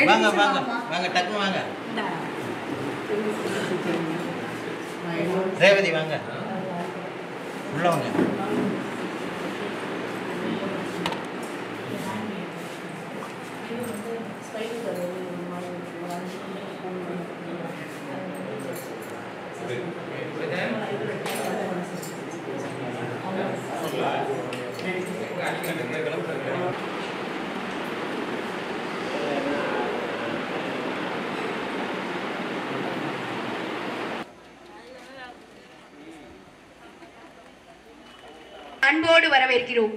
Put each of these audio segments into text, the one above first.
வாங்க வாங்க வாங்க டக்குனு வாங்க. ரேவதி வாங்க உள்ள வாங்க. அன்போடு வரவேற்கிறோம்.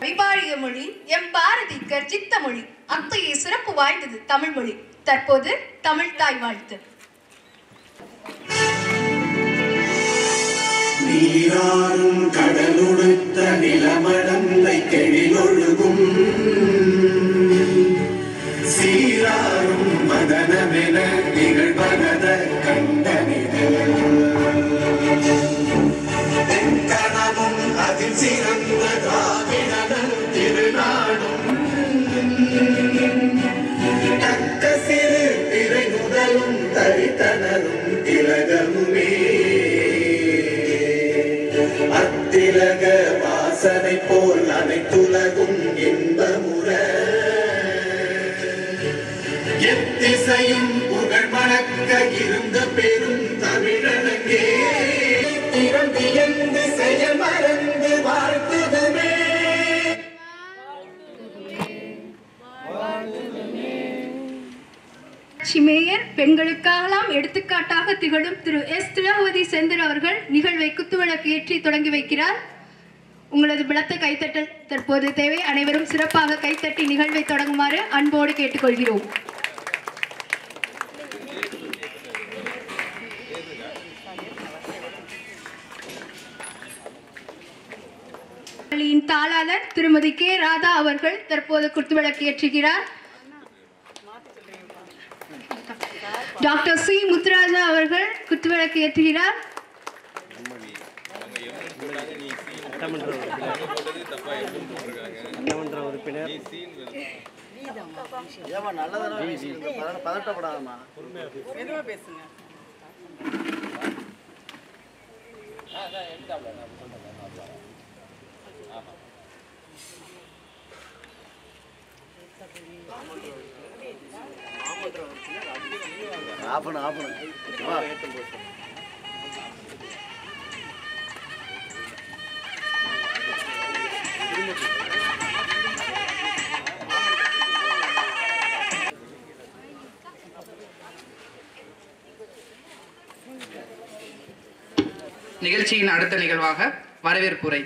விபாழிய மொழி எம் பாரதி கர்ஜித்த மொழி, அத்தகைய சிறப்பு வாய்ந்தது தமிழ் மொழி. தற்போது தமிழ் தாய் வாழ்த்து. நீராறும் கடலுடுத்த நிலமடந்தை கெழிலொழுகும் சீராறும் மதனமென நிகழ்வகத கண்டனிதல் கணமும் அதில் சிறந்த திராவிடனல் திருநாடும் தக்க சிறு திரை முதலும் தரித்தனரும் திலகமுமே அத்திலக வாசனை போல் அனைத்துலகும் இன்பமுற எத்திசையும் புகழ் மணக்க இருந்த பெரும் தமிழனங்கே திறந்தியந்து செயல் மறந்து வாழ்த்துதுமே. மேயர் பெண்களுக்காகலாம் எடுத்துக்காட்டாக திகழும் திரு எஸ் திலகவதி செந்தில் அவர்கள் நிகழ்வை குத்துவிளக்கு ஏற்றி தொடங்கி வைக்கிறார். உங்களது பலத்த கைத்தட்டல் தற்போது தேவை. அனைவரும் சிறப்பாக கைத்தட்டி நிகழ்வை தொடங்குமாறு அன்போடு கேட்டுக்கொள்கிறோம். பள்ளியின் தாளாளர் திருமதி கே ராதா அவர்கள் தற்போது குத்துவிளக்கு ஏற்றுகிறார். டாக்டர் சி முத்துராஜா அவர்கள் குத்துவிளக்கு ஏற்றுகிறார். நிகழ்ச்சியின் அடுத்த நிகழ்வாக வரவேற்புரை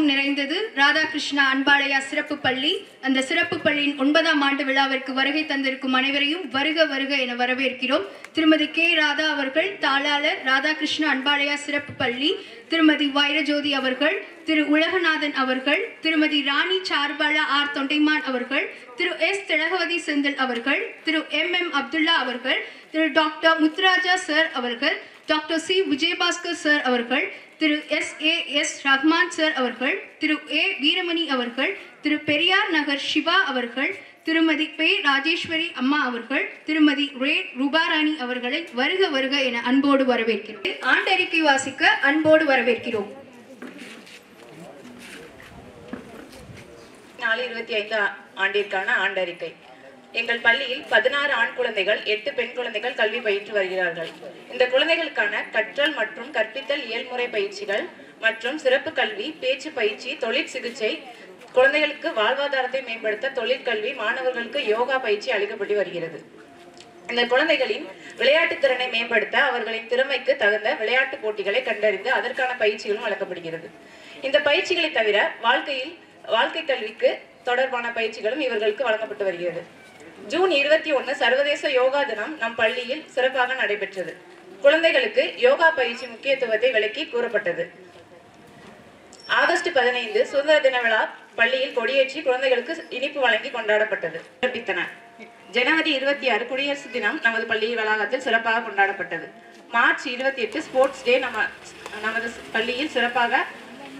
நிறைந்தது ராதாகிருஷ்ணா அன்பாலயா சிறப்பு பள்ளி. அந்த சிறப்பு பள்ளியின் 9ஆம் ஆண்டு விழாவிற்கு வருகை தந்திருக்கும் அனைவரையும் வருக வருக என வரவேற்கிறோம். திருமதி கே ராதா அவர்கள் தாளாளர், ராதாகிருஷ்ணா அன்பாலயா சிறப்பு பள்ளி, திருமதி வைரஜோதி அவர்கள், திரு உலகநாதன் அவர்கள், திருமதி ராணி சார்பாலா ஆர் தொண்டைமான் அவர்கள், திரு எஸ் திலகவதி செந்தில் அவர்கள், திரு MM அப்துல்லா அவர்கள், திரு டாக்டர் முத்துராஜா சார் அவர்கள், டாக்டர் சி விஜயபாஸ்கர் சார் அவர்கள், திரு SAS ரஹ்மான் சார் அவர்கள், திரு A வீரமணி அவர்கள், திரு பெரியார் நகர் சிவா அவர்கள், திருமதி பே ராஜேஸ்வரி அம்மா அவர்கள், திருமதி ரே ரூபாராணி அவர்களை வருக வருக என அன்போடு வரவேற்கிறோம். ஆண்டறிக்கை வாசிக்க அன்போடு வரவேற்கிறோம். 24-25 ஆண்டிற்கான ஆண்டறிக்கை. எங்கள் பள்ளியில் 16 ஆண் குழந்தைகள் 8 பெண் குழந்தைகள் கல்வி பயின்று வருகிறார்கள். இந்த குழந்தைகளுக்கான கற்றல் மற்றும் கற்பித்தல் இயல்முறை பயிற்சிகள் மற்றும் சிறப்பு கல்வி, பேச்சு பயிற்சி, தொழில் சிகிச்சை, குழந்தைகளுக்கு வாழ்வாதாரத்தை மேம்படுத்த தொழிற்கல்வி, மாணவர்களுக்கு யோகா பயிற்சி அளிக்கப்பட்டு வருகிறது. இந்த குழந்தைகளின் விளையாட்டு திறனை மேம்படுத்த அவர்களின் திறமைக்கு தகுந்த விளையாட்டு போட்டிகளை கண்டறிந்து அதற்கான பயிற்சிகளும் வழங்கப்படுகிறது. இந்த பயிற்சிகளை தவிர வாழ்க்கை கல்விக்கு தொடர்பான பயிற்சிகளும் இவர்களுக்கு வழங்கப்பட்டு வருகிறது. ஜூன் 21 சர்வதேச யோகா தினம் நம் பள்ளியில் சிறப்பாக நடைபெற்றது. குழந்தைகளுக்கு யோகா பயிற்சி முக்கியத்துவத்தை விளக்கி கூறப்பட்டது. ஆகஸ்ட் 15 சுதந்திர தின விழா பள்ளியில் கொடியேற்றி குழந்தைகளுக்கு இனிப்பு வழங்கி கொண்டாடப்பட்டது. ஜனவரி 26 குடியரசு தினம் நமது பள்ளி வளாகத்தில் சிறப்பாக கொண்டாடப்பட்டது. மார்ச் 28 ஸ்போர்ட்ஸ் டே நமது பள்ளியில் சிறப்பாக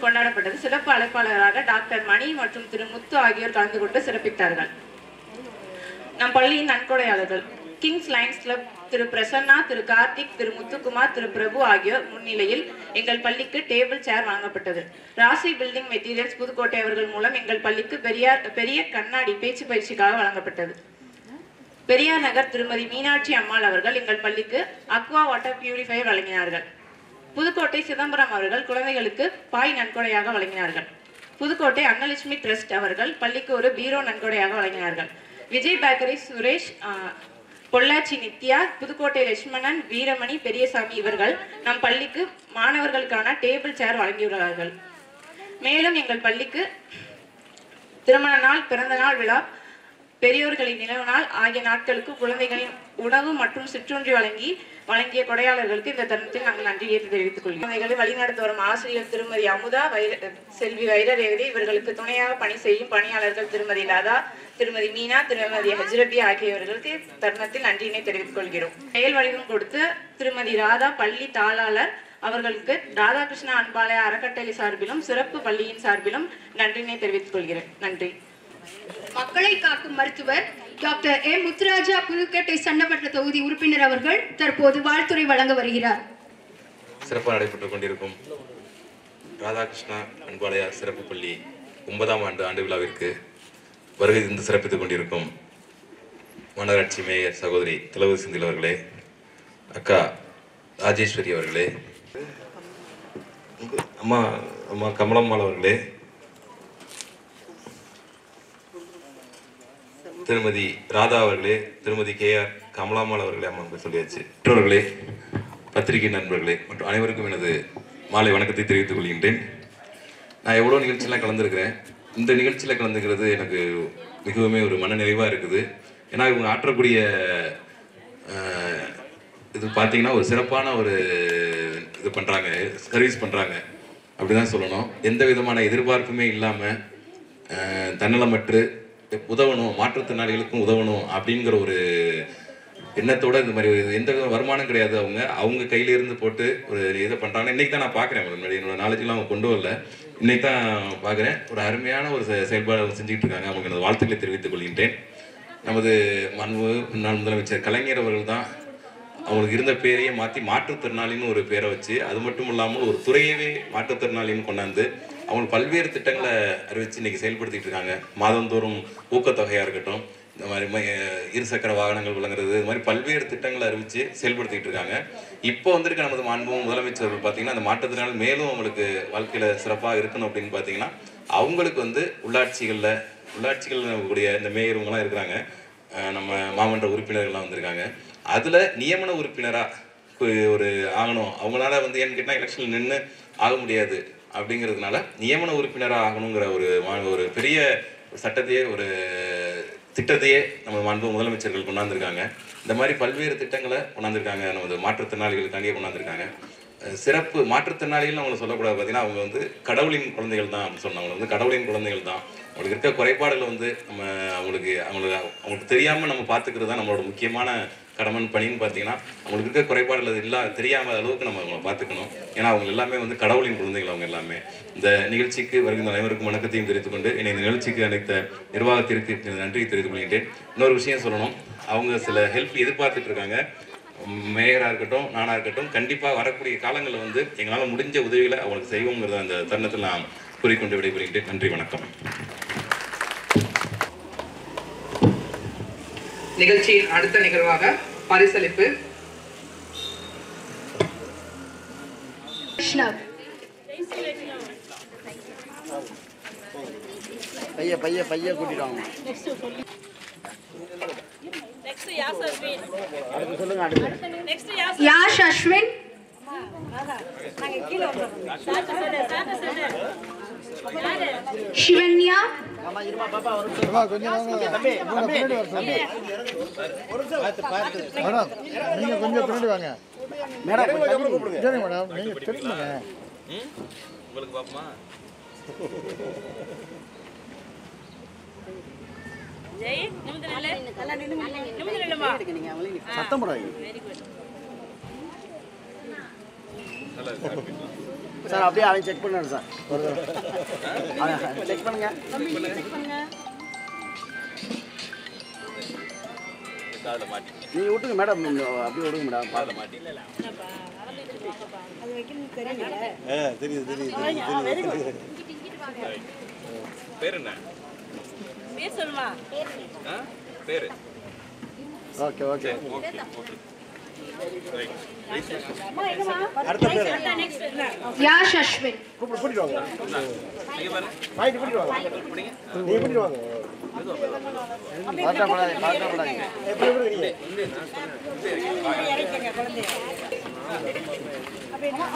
கொண்டாடப்பட்டது. சிறப்பு அழைப்பாளராக டாக்டர் மணி மற்றும் திரு முத்து ஆகியோர் கலந்து கொண்டு சிறப்பித்தார்கள். நம் பள்ளியின் நன்கொடையாளர்கள் கிங்ஸ் லயன்ஸ் கிளப் திரு பிரசன்னா, திரு கார்த்திக், திரு முத்துக்குமார், திரு பிரபு ஆகியோர் முன்னிலையில் எங்கள் பள்ளிக்கு டேபிள் சேர் வழங்கப்பட்டது. ராசி பில்டிங் மெட்டீரியல்ஸ் புதுக்கோட்டை அவர்கள் மூலம் எங்கள் பள்ளிக்கு பெரிய கண்ணாடி பேச்சு பயிற்சிக்காக வழங்கப்பட்டது. பெரியார் நகர் திருமதி மீனாட்சி அம்மாள் அவர்கள் எங்கள் பள்ளிக்கு அக்வா வாட்டர் பியூரிஃபையர் வழங்கினார்கள். புதுக்கோட்டை சிதம்பரம் அவர்கள் குழந்தைகளுக்கு பாய் நன்கொடையாக வழங்கினார்கள். புதுக்கோட்டை அன்னலட்சுமி ட்ரஸ்ட் அவர்கள் பள்ளிக்கு ஒரு பீரோ நன்கொடையாக வழங்கினார்கள். விஜய் பேக்கரி சுரேஷ், பொள்ளாச்சி நித்யா, புதுக்கோட்டை லட்சுமணன், வீரமணி, பெரியசாமி இவர்கள் நம் பள்ளிக்கு மாணவர்களுக்கான டேபிள் சேர் வழங்கியுள்ளார்கள். மேலும் எங்கள் பள்ளிக்கு திருமண நாள், பிறந்த நாள் விழா, பெரியோர்களின் நினைவு நாள் ஆகிய நாட்களுக்கு குழந்தைகளின் உணவு மற்றும் சிற்றுண்டி வழங்கிய கொடையாளர்களுக்கு இந்த தருணத்தில் நாங்கள் நன்றியை தெரிவித்துக் கொள்கிறோம். குழந்தைகளை வழிநடத்தி வரும் ஆசிரியர் திருமதி அமுதா, செல்வி வைரரேவதி, இவர்களுக்கு துணையாக பணி செய்யும் பணியாளர்கள் திருமதி லதா, திருமதி மீனா, திருமதி ஹஜ்ரபி ஆகியவர்களுக்கு தருணத்தில் நன்றியினை தெரிவித்துக் கொள்கிறோம். செயல் வடிவம் கொடுத்து திருமதி ராதா, பள்ளி தாளாளர் அவர்களுக்கு ராதாகிருஷ்ணா அன்பாலய அறக்கட்டளை சார்பிலும் சிறப்பு பள்ளியின் சார்பிலும் நன்றியினை தெரிவித்துக் கொள்கிறேன். நன்றி. மக்களை காக்கும் மருத்துவர் டாக்டர் எம் முத்துராஜா புதுக்கோட்டை சட்டமன்ற தொகுதி உறுப்பினர் அவர்கள் தற்போது வாழ்த்துரை வழங்க வருகிறார். சிறப்பாக நடைபெற்றுக் கொண்டிருக்கும் ராதாகிருஷ்ணா அன்பாலய சிறப்பு பள்ளி 9ஆம் ஆண்டு விழாவிற்கு வருகை தந்து சிறப்பித்துக் கொண்டிருக்கும் மாநகராட்சி மேயர் சகோதரி தளபதி செந்தில் அவர்களே, அக்கா ராஜேஸ்வரி அவர்களே, அம்மா கமலம்மாள் அவர்களே, திருமதி ராதா அவர்களே, திருமதி KR கமலாம்மாள் அவர்களே, அம்மா சொல்லியாச்சு, மற்றவர்களே, பத்திரிகை நண்பர்களே மற்றும் அனைவருக்கும் எனது மாலை வணக்கத்தை தெரிவித்துக் கொள்கின்றேன். நான் எவ்வளோ நிகழ்ச்சியெல்லாம் கலந்துருக்கிறேன். இந்த நிகழ்ச்சியில் கலந்துக்கிறது எனக்கு மிகவும் ஒரு மனநிறைவாக இருக்குது. ஏன்னா இவங்க ஆற்றக்கூடிய இது பார்த்தீங்கன்னா ஒரு சிறப்பான ஒரு இது பண்ணுறாங்க, சர்வீஸ் பண்ணுறாங்க அப்படி தான் சொல்லணும். எந்த விதமான எதிர்பார்ப்புமே இல்லாமல் தன்னலமற்று உதவணும், மாற்றுத்திறனாளிகளுக்கும் உதவணும் அப்படிங்கிற ஒரு எண்ணத்தோட இந்த மாதிரி எந்த வருமானம் கிடையாது. அவங்க கையிலேருந்து போட்டு ஒரு இதை பண்ணுறாங்க. இன்றைக்கி தான் நான் பார்க்குறேன், முன்னாடி என்னோட நாலேஜெலாம் அவங்க கொண்டு வரல, இன்றைக்கி தான் பார்க்குறேன். ஒரு அருமையான ஒரு செயல்பாடு அவங்க செஞ்சுக்கிட்டு இருக்காங்க. அவங்களுக்கு எனது வாழ்த்துக்களை தெரிவித்துக் கொள்கின்றேன். நமது முன்னாள் முதலமைச்சர் கலைஞர் அவர்கள் தான் அவங்களுக்கு இருந்த பேரையே மாற்றி மாற்றுத்திறனாளின்னு ஒரு பேரை வச்சு, அது மட்டும் இல்லாமல் ஒரு துறையவே மாற்றுத்திறனாளின்னு கொண்டாந்து அவங்க பல்வேறு திட்டங்களை அறிவித்து இன்றைக்கி செயல்படுத்திகிட்டு இருக்காங்க. மாதந்தோறும் ஊக்கத்தொகையாக இருக்கட்டும், இந்த மாதிரி இருசக்கர வாகனங்கள் வழங்குறது, இது மாதிரி பல்வேறு திட்டங்களை அறிவித்து செயல்படுத்திகிட்டு இருக்காங்க. இப்போ வந்திருக்க நமது மாண்பு முதலமைச்சர்கள் பார்த்திங்கன்னா அந்த மாற்றுத்திறனாளி மேலும் அவங்களுக்கு வாழ்க்கையில் சிறப்பாக இருக்கணும் அப்படின்னு பார்த்தீங்கன்னா அவங்களுக்கு உள்ளாட்சிகளில் கூடிய இந்த மேயருங்கெல்லாம் இருக்கிறாங்க, நம்ம மாமன்ற உறுப்பினர்கள்லாம் வந்திருக்காங்க. அதில் நியமன உறுப்பினராக ஒரு ஆகணும். அவங்களால ஏன்னு கேட்டால் எலெக்ஷனில் நின்று ஆக முடியாது அப்படிங்கிறதுனால நியமன உறுப்பினராக ஆகணுங்கிற ஒரு பெரிய சட்டத்தையே ஒரு திட்டத்தையே நம்ம மாண்பு முதலமைச்சர்கள் கொண்டாந்துருக்காங்க. இந்த மாதிரி பல்வேறு திட்டங்களை கொண்டாந்துருக்காங்க. நமது மாற்றுத்திறனாளிகளுக்காண்டியே கொண்டாந்துருக்காங்க. சிறப்பு மாற்றுத்திறனாளிகள் அவங்களை சொல்லக்கூடாது. பார்த்தீங்கன்னா அவங்க கடவுளின் குழந்தைகள் தான் அப்படின்னு சொன்னாங்க. அவங்க கடவுளின் குழந்தைகள் தான். அவங்களுக்கு இருக்க குறைபாடுகளை நம்ம அவங்களுக்கு தெரியாமல் நம்ம பார்த்துக்கிறது தான் நம்மளோட முக்கியமான கடமன் பணின்னு பார்த்தீங்கன்னா அவங்களுக்கு இருக்க குறைபாடுகள் தெரியாமல் அளவுக்கு நம்ம அவங்களை பார்த்துக்கணும். ஏன்னா அவங்க எல்லாமே கடவுளின் குழந்தைகள். அவங்க எல்லாமே இந்த நிகழ்ச்சிக்கு வருகின்ற அனைவருக்கும் வணக்கத்தையும் தெரிவித்துக் கொண்டு இந்த நிகழ்ச்சிக்கு அனைத்த நிர்வாகத்திற்கு நன்றியை தெரிவித்துக் கொள்கின்றேன். இன்னொரு விஷயம் சொல்லணும், அவங்க சில ஹெல்ப் எதிர்பார்த்துட்டு இருக்காங்க. மேயராக இருக்கட்டும், நானாக இருக்கட்டும், கண்டிப்பாக வரக்கூடிய காலங்களில் எங்களால் முடிஞ்ச உதவிகளை அவங்களுக்கு செய்வோங்கிறத அந்த தருணத்தில் நான் கூறிக்கொண்டு விடைபெறுகின்றேன். நன்றி, வணக்கம். நிகழ்ச்சியின் அடுத்த நிகழ்வாக பரிசளிப்பு. பைய கூட்டிட்டு வாங்க. யாஷ் அஸ்வின், சிவன்யா, நீங்க கொஞ்சம் பின்னாடி வாங்க மேடம். மேடம் நீங்க தெரியுங்க உங்களுக்கு பாப்பமா. ஜெய் நிமிந்து நில்லு. நல்லா நிமிந்து நில்லுமா. சத்தம் போடாதீங்க. சார் அப்படியே அவன் செக் பண்ணணும் சார். செக் பண்ணுங்க. நீங்க விட்டுங்க மேடம், அப்படியே விடுங்க மேடம். பேர் என்ன? பேர் சொல்லுமா. பேர். Okay okay. யாஷ் அஸ்வின். கூட்டிட்டு வாங்க. வாங்க. கூட்டிட்டு வாங்க. நீங்க கூட்டிட்டு வாங்க. பாட்டப்படாதீங்க. எப்படி விடுறீங்க? இறக்கிங்க குழந்தைய.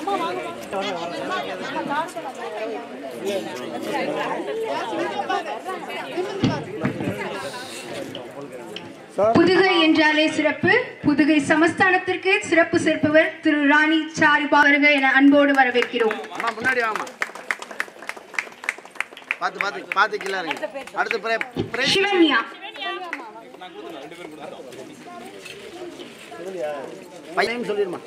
அம்மா வாங்க. புதுகை என்றாலே சிறப்பு. புதுகை சமஸ்தானத்திற்கு சிறப்பு சேர்ப்பவர் திரு ராணி சாரிபா அவர்க என அன்போடு வரவேற்கிறோம். முன்னாடி வாமா. பாத்து கீழே இறங்க. அடுத்து சிவன்யா. பையன் சொல்லிடுமா.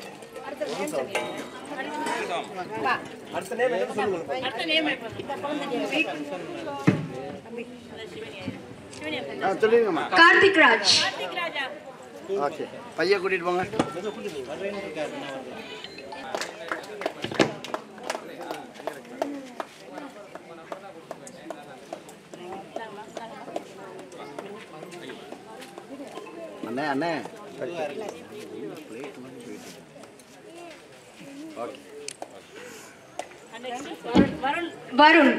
சொல்லிடுங்கம்மா. கார்த்திக் ராஜ். ஓகே, பையன் கூட்டிட்டு போங்க. அண்ணே அண்ணே வருண்.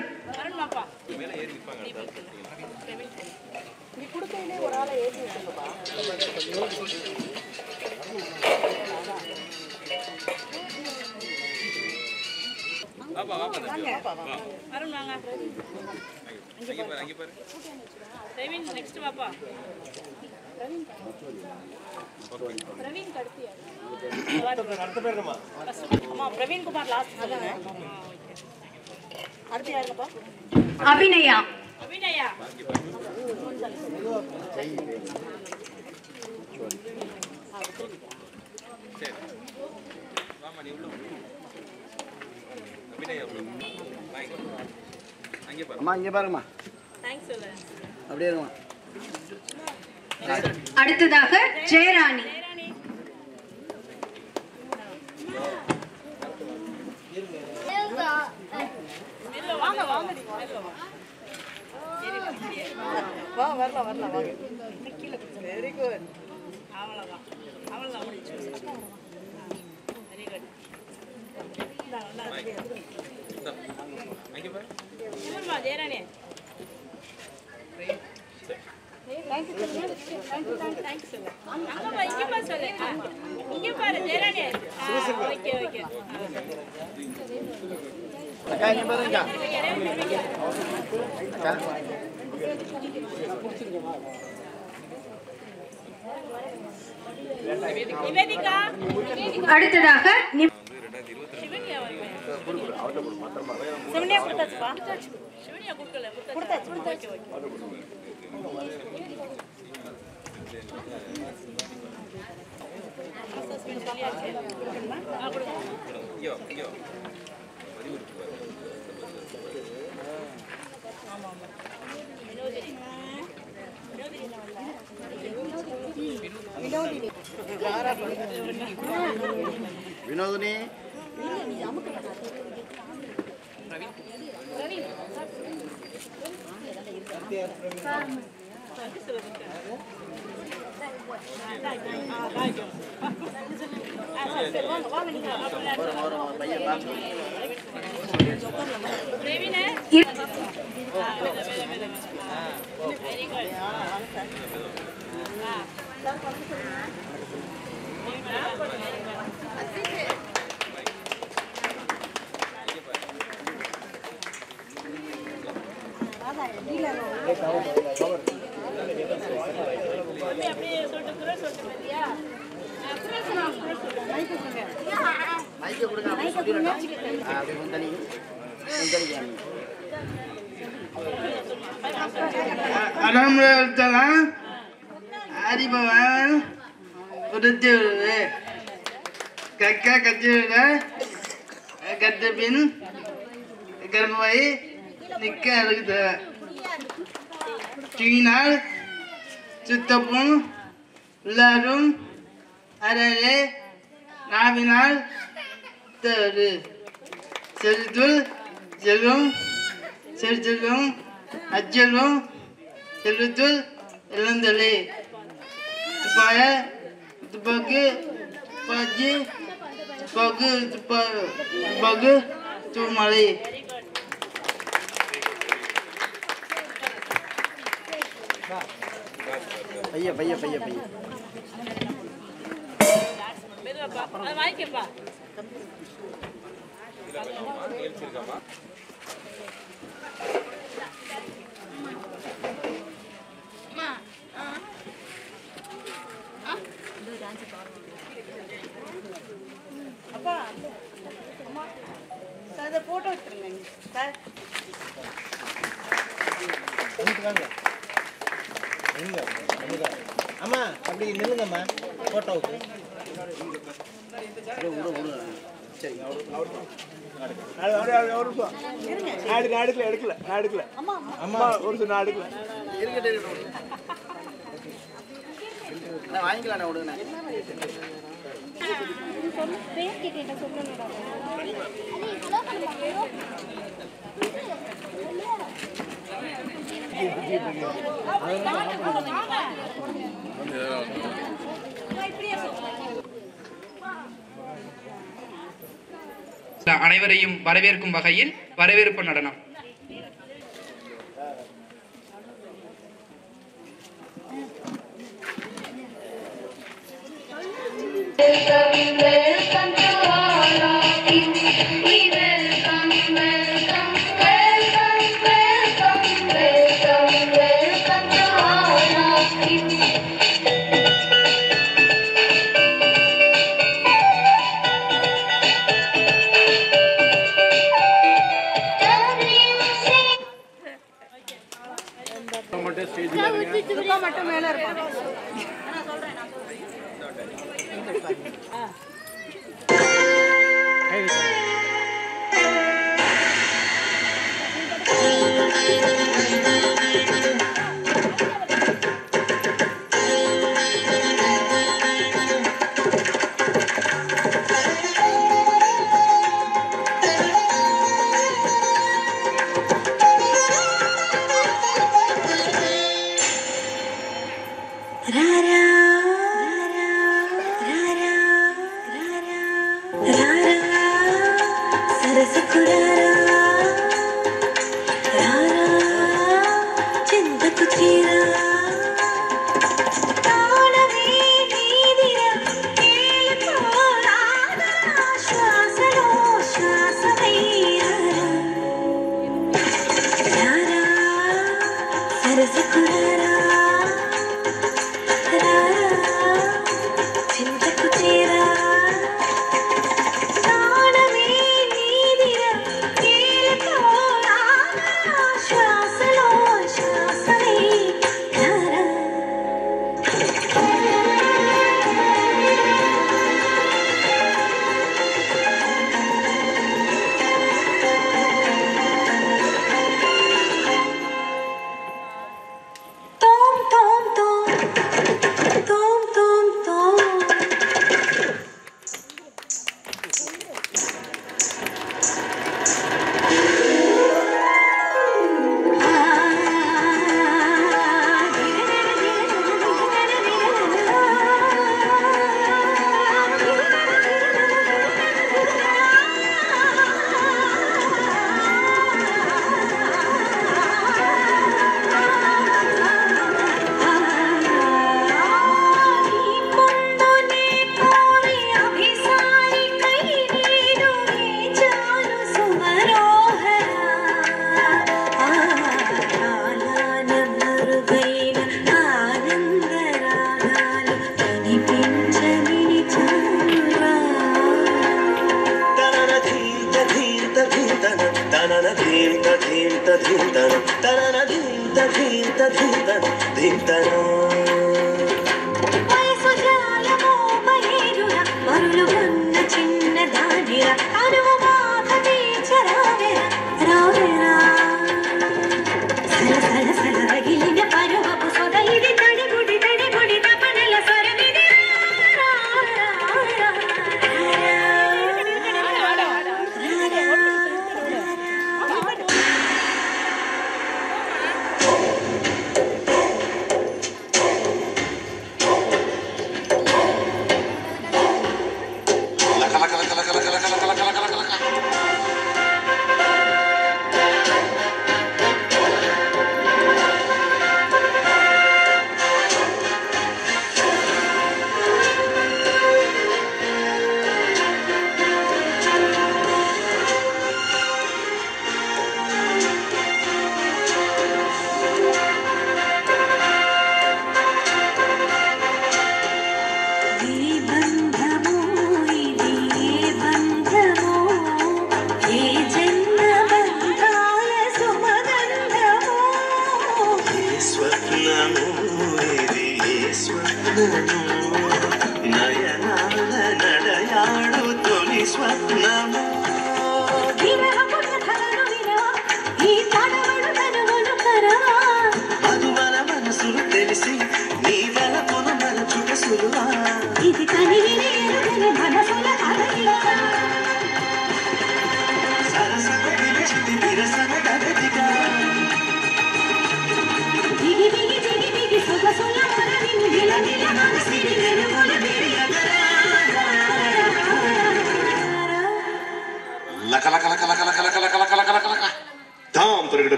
பிரவீன் குமார் லாஸ்ட் சொல்லுங்க. அடுத்து யாருப்பா? அபிநயா. அபிநயா. அம்மா இங்க பாருங்கம்மா. தேங்க்ஸ் சொல்லுங்க. அப்படியே இருமா. அடுத்ததாக ஜெயராணி. வாங்க வாங்க வா வரலாம் வாங்க கீழே வெரி குட். அவ்வளோதான் முடிச்சு. Very good. இவருமா ஜெயராணி. தேங்க்ஸ் சொல்லு. அங்கப்பா இங்கே பாரு சொல்லு. இங்கே பாரு ஜெயராணி. Okay okay. அக்கா இங்க பாருங்க. நிவேதிகா. அடுத்ததாக சிவனியா கொடுத்தாச்சுப்பா. சிவனியா கொடுக்கல. கொடுத்தாச்சு. Okay okay. Vinodhini. kakak kecilnya kadepin kermai nikah kita Chinal Cutapun Larum Adale Navinal Terus Sertul Jelung Serjelung Ajelung Sertul Elandale supaya sebagai pagi sebagai tumali payah வாங்கிக்கப்பா அப்பா சார் இதை போட்டோ எடுத்துருங்க சார் அம்மா அப்படி நில்லுங்கம்மா போட்டோவுக்கு எடுக்கல அம்மா ஒரு சொன்ன எடுக்கல வாங்கிக்கலாம் விடுங்க அனைவரையும் வரவேற்கும் வகையில் வரவேற்பு நடனம். மட்டும் மேல இருப்பாங்க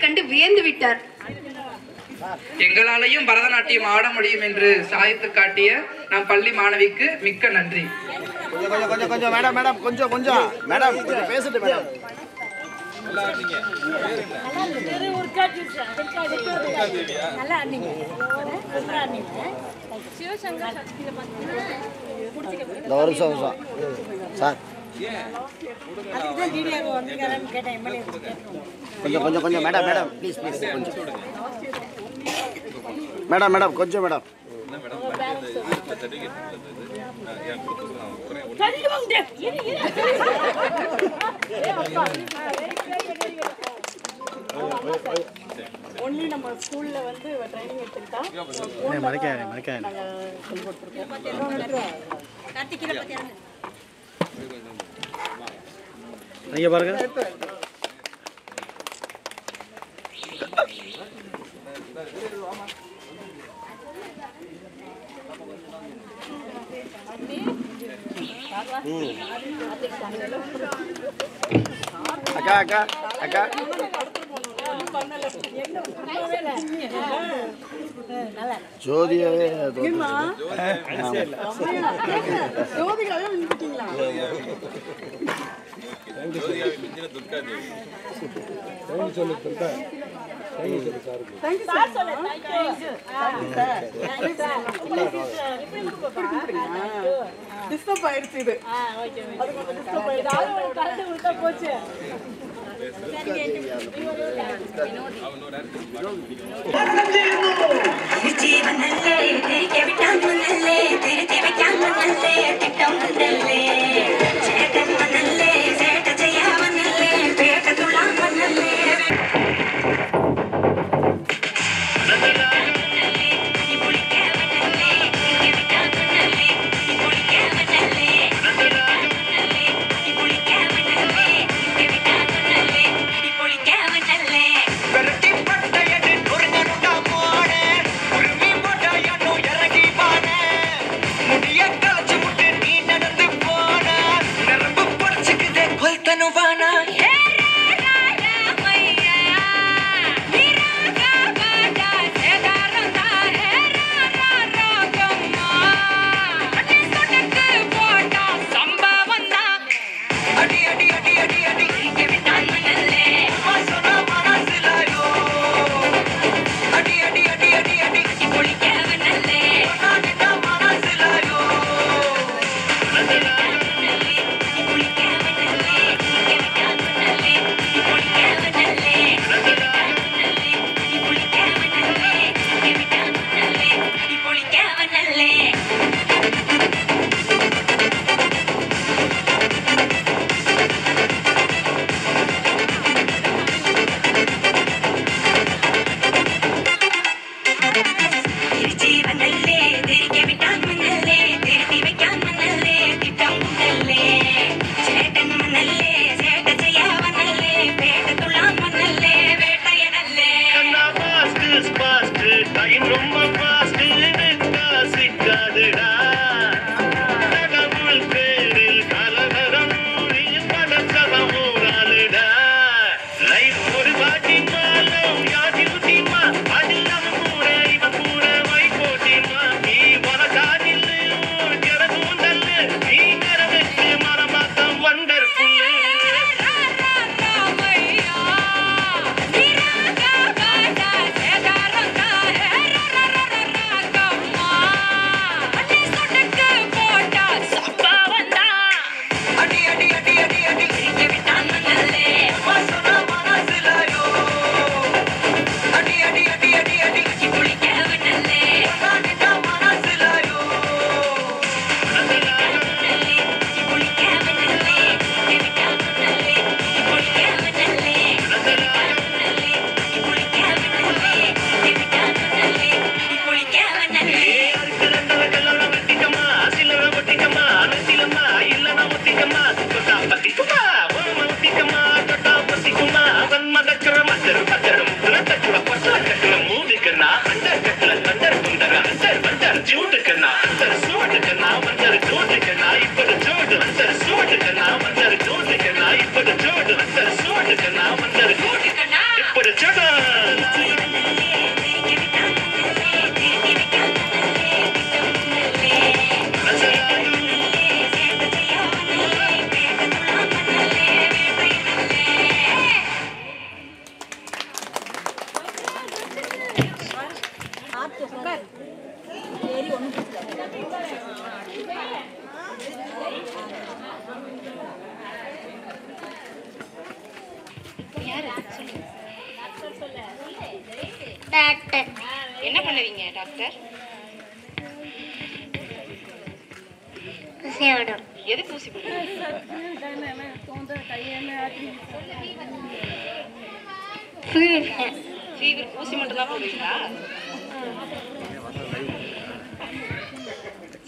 கண்டு வியந்து விட்டார். எங்களாலையும் பரதநாட்டியம் ஆட முடியும் என்று சாதித்து காட்டிய நம் பள்ளி மாணவிக்கு மிக்க நன்றி. கொஞ்சம் மேடம் மேடம் கொஞ்சம் மேடம் பேசிட்டு மேடம். இந்த வருஷம் சார் கொஞ்சம் மேடம் மேடம் ப்ளீஸ் கொஞ்சம் மேடம் கொஞ்சம் மேடம். ஒன்லி நம்ம ஸ்கூல்ல வந்து ட்ரைனிங் எடுத்துக்கிட்டா மறைக்காத நீங்க பாருங்க. அக்கா அக்கா அக்கா ஜோதியாவே டிஸ்டர்ப் ஆயிடுச்சு இது. அது கொஞ்சம் டிஸ்டர்ப் ஆயிடுச்சு. கரெக்ட் உள்ள போச்சு. முடிய கலச்சு முட்டு நீ நடந்து போன நரம்பு பொடிச்சுக்குதே டாக்டர் என்ன பண்ணுவீங்க டாக்டர்? ஊசி போடுவோம். எதுக்கு ஊசி போடுவீங்க? ஃபீவர் ஊசி மட்டும் தான் போடுவீங்களா?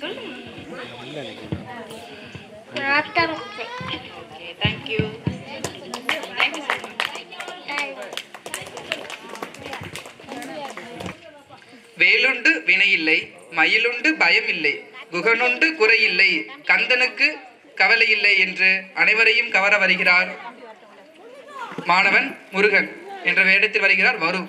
சொல்லுங்க. Doctor okay thank you. Thank you sir. வேலுண்டு வினையில்லை, மயிலுண்டு பயமில்லை, குகனுண்டு குறையில்லை, கந்தனுக்கு கவலை இல்லை என்று அனைவரையும் கவர வருகிறார் மாணவன் முருகன் என்ற வேடத்தில் வருகிறார் வரு.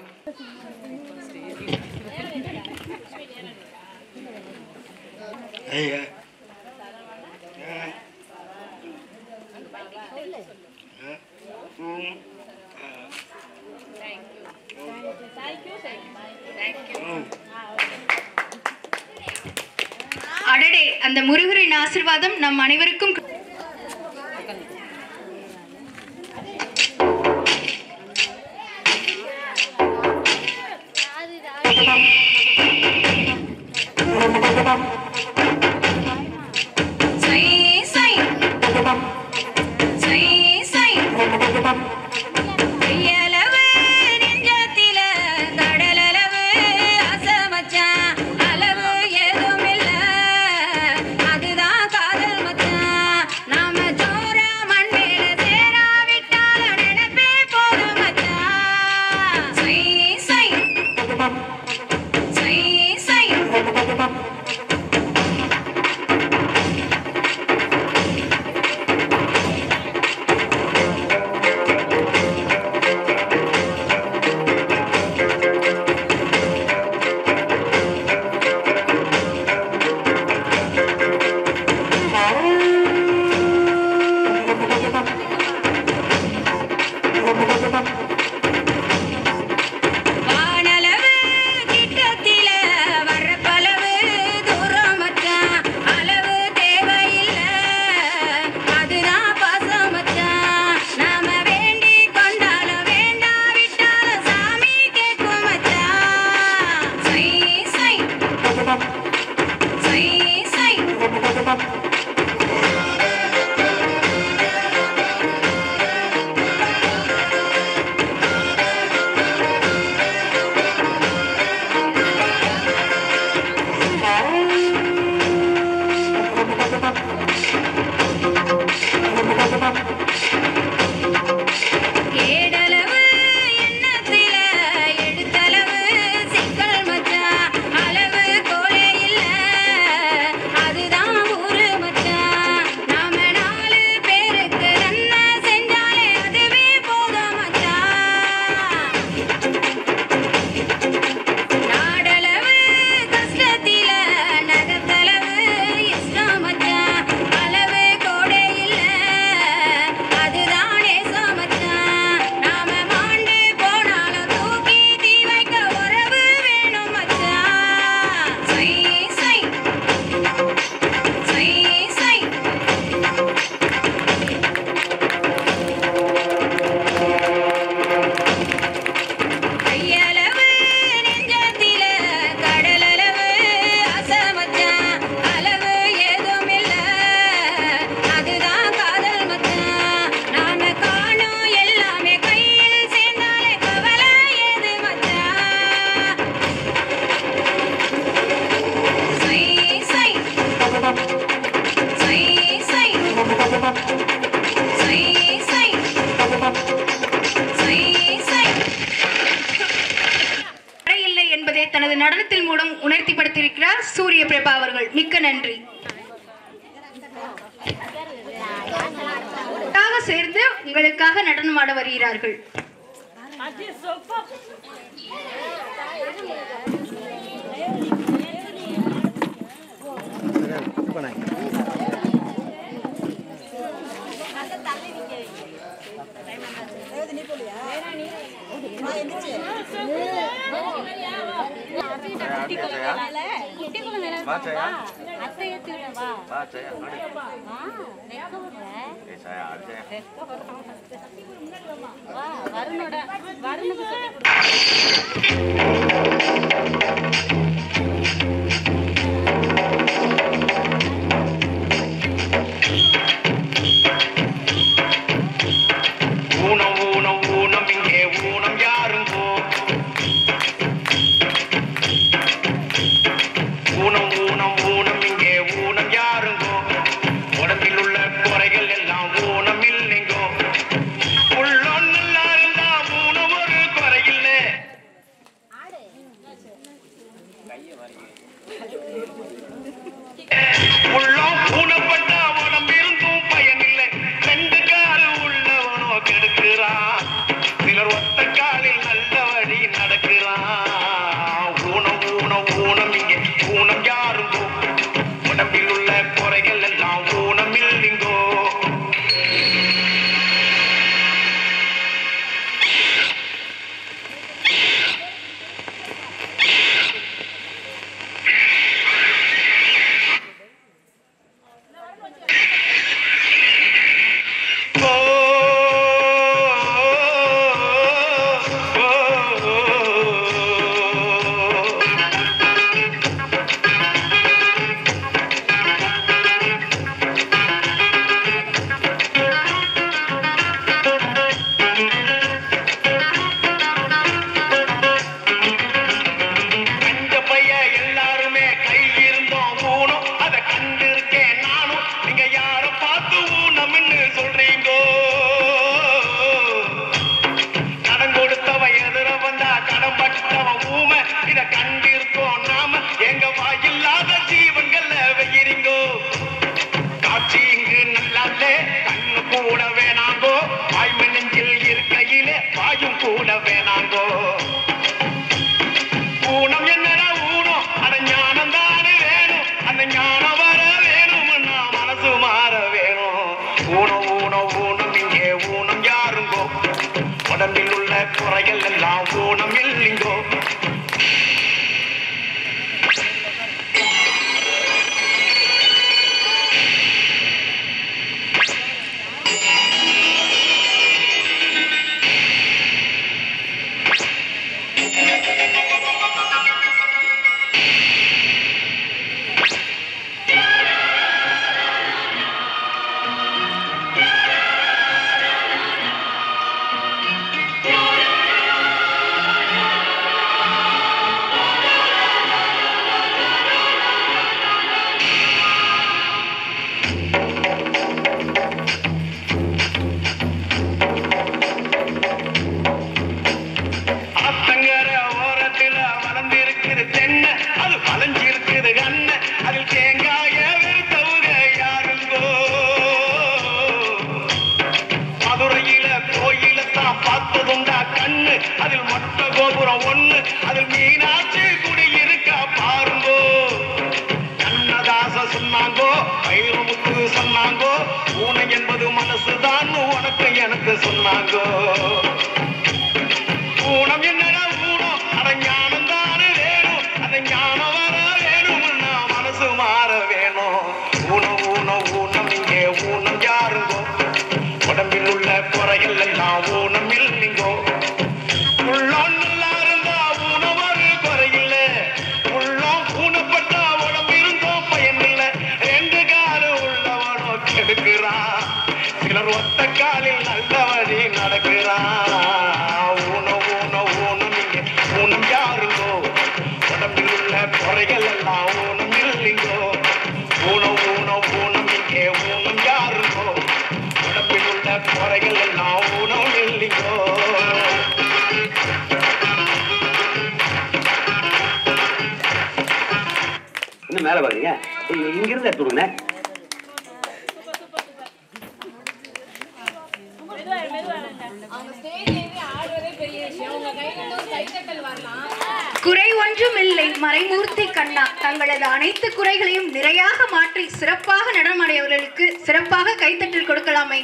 அடடே, அந்த முருகரின் ஆசீர்வாதம் நம் அனைவருக்கும். நடனத்தின் மூலம் உணர்த்திப்படுத்தியிருக்கிறார் சூரிய பிரபா அவர்கள். மிக்க நன்றி. சேர்ந்து உங்களுக்காக நடனமாட வருகிறார்கள். சிலர் ஒத்த காலில் நல்ல வழி நடக்கிறான். மேல பாருங்க, இங்க இருந்து எடுத்து விடுங்க. குறை ஒன்றும் இல்லை மறைமூர்த்தி கண்ணா. தங்களது அனைத்து குறைகளையும் நிறையாக மாற்றி சிறப்பாக நடனமாடியவர்களுக்கு சிறப்பாக கைத்தட்டல் கொடுக்கலாமே.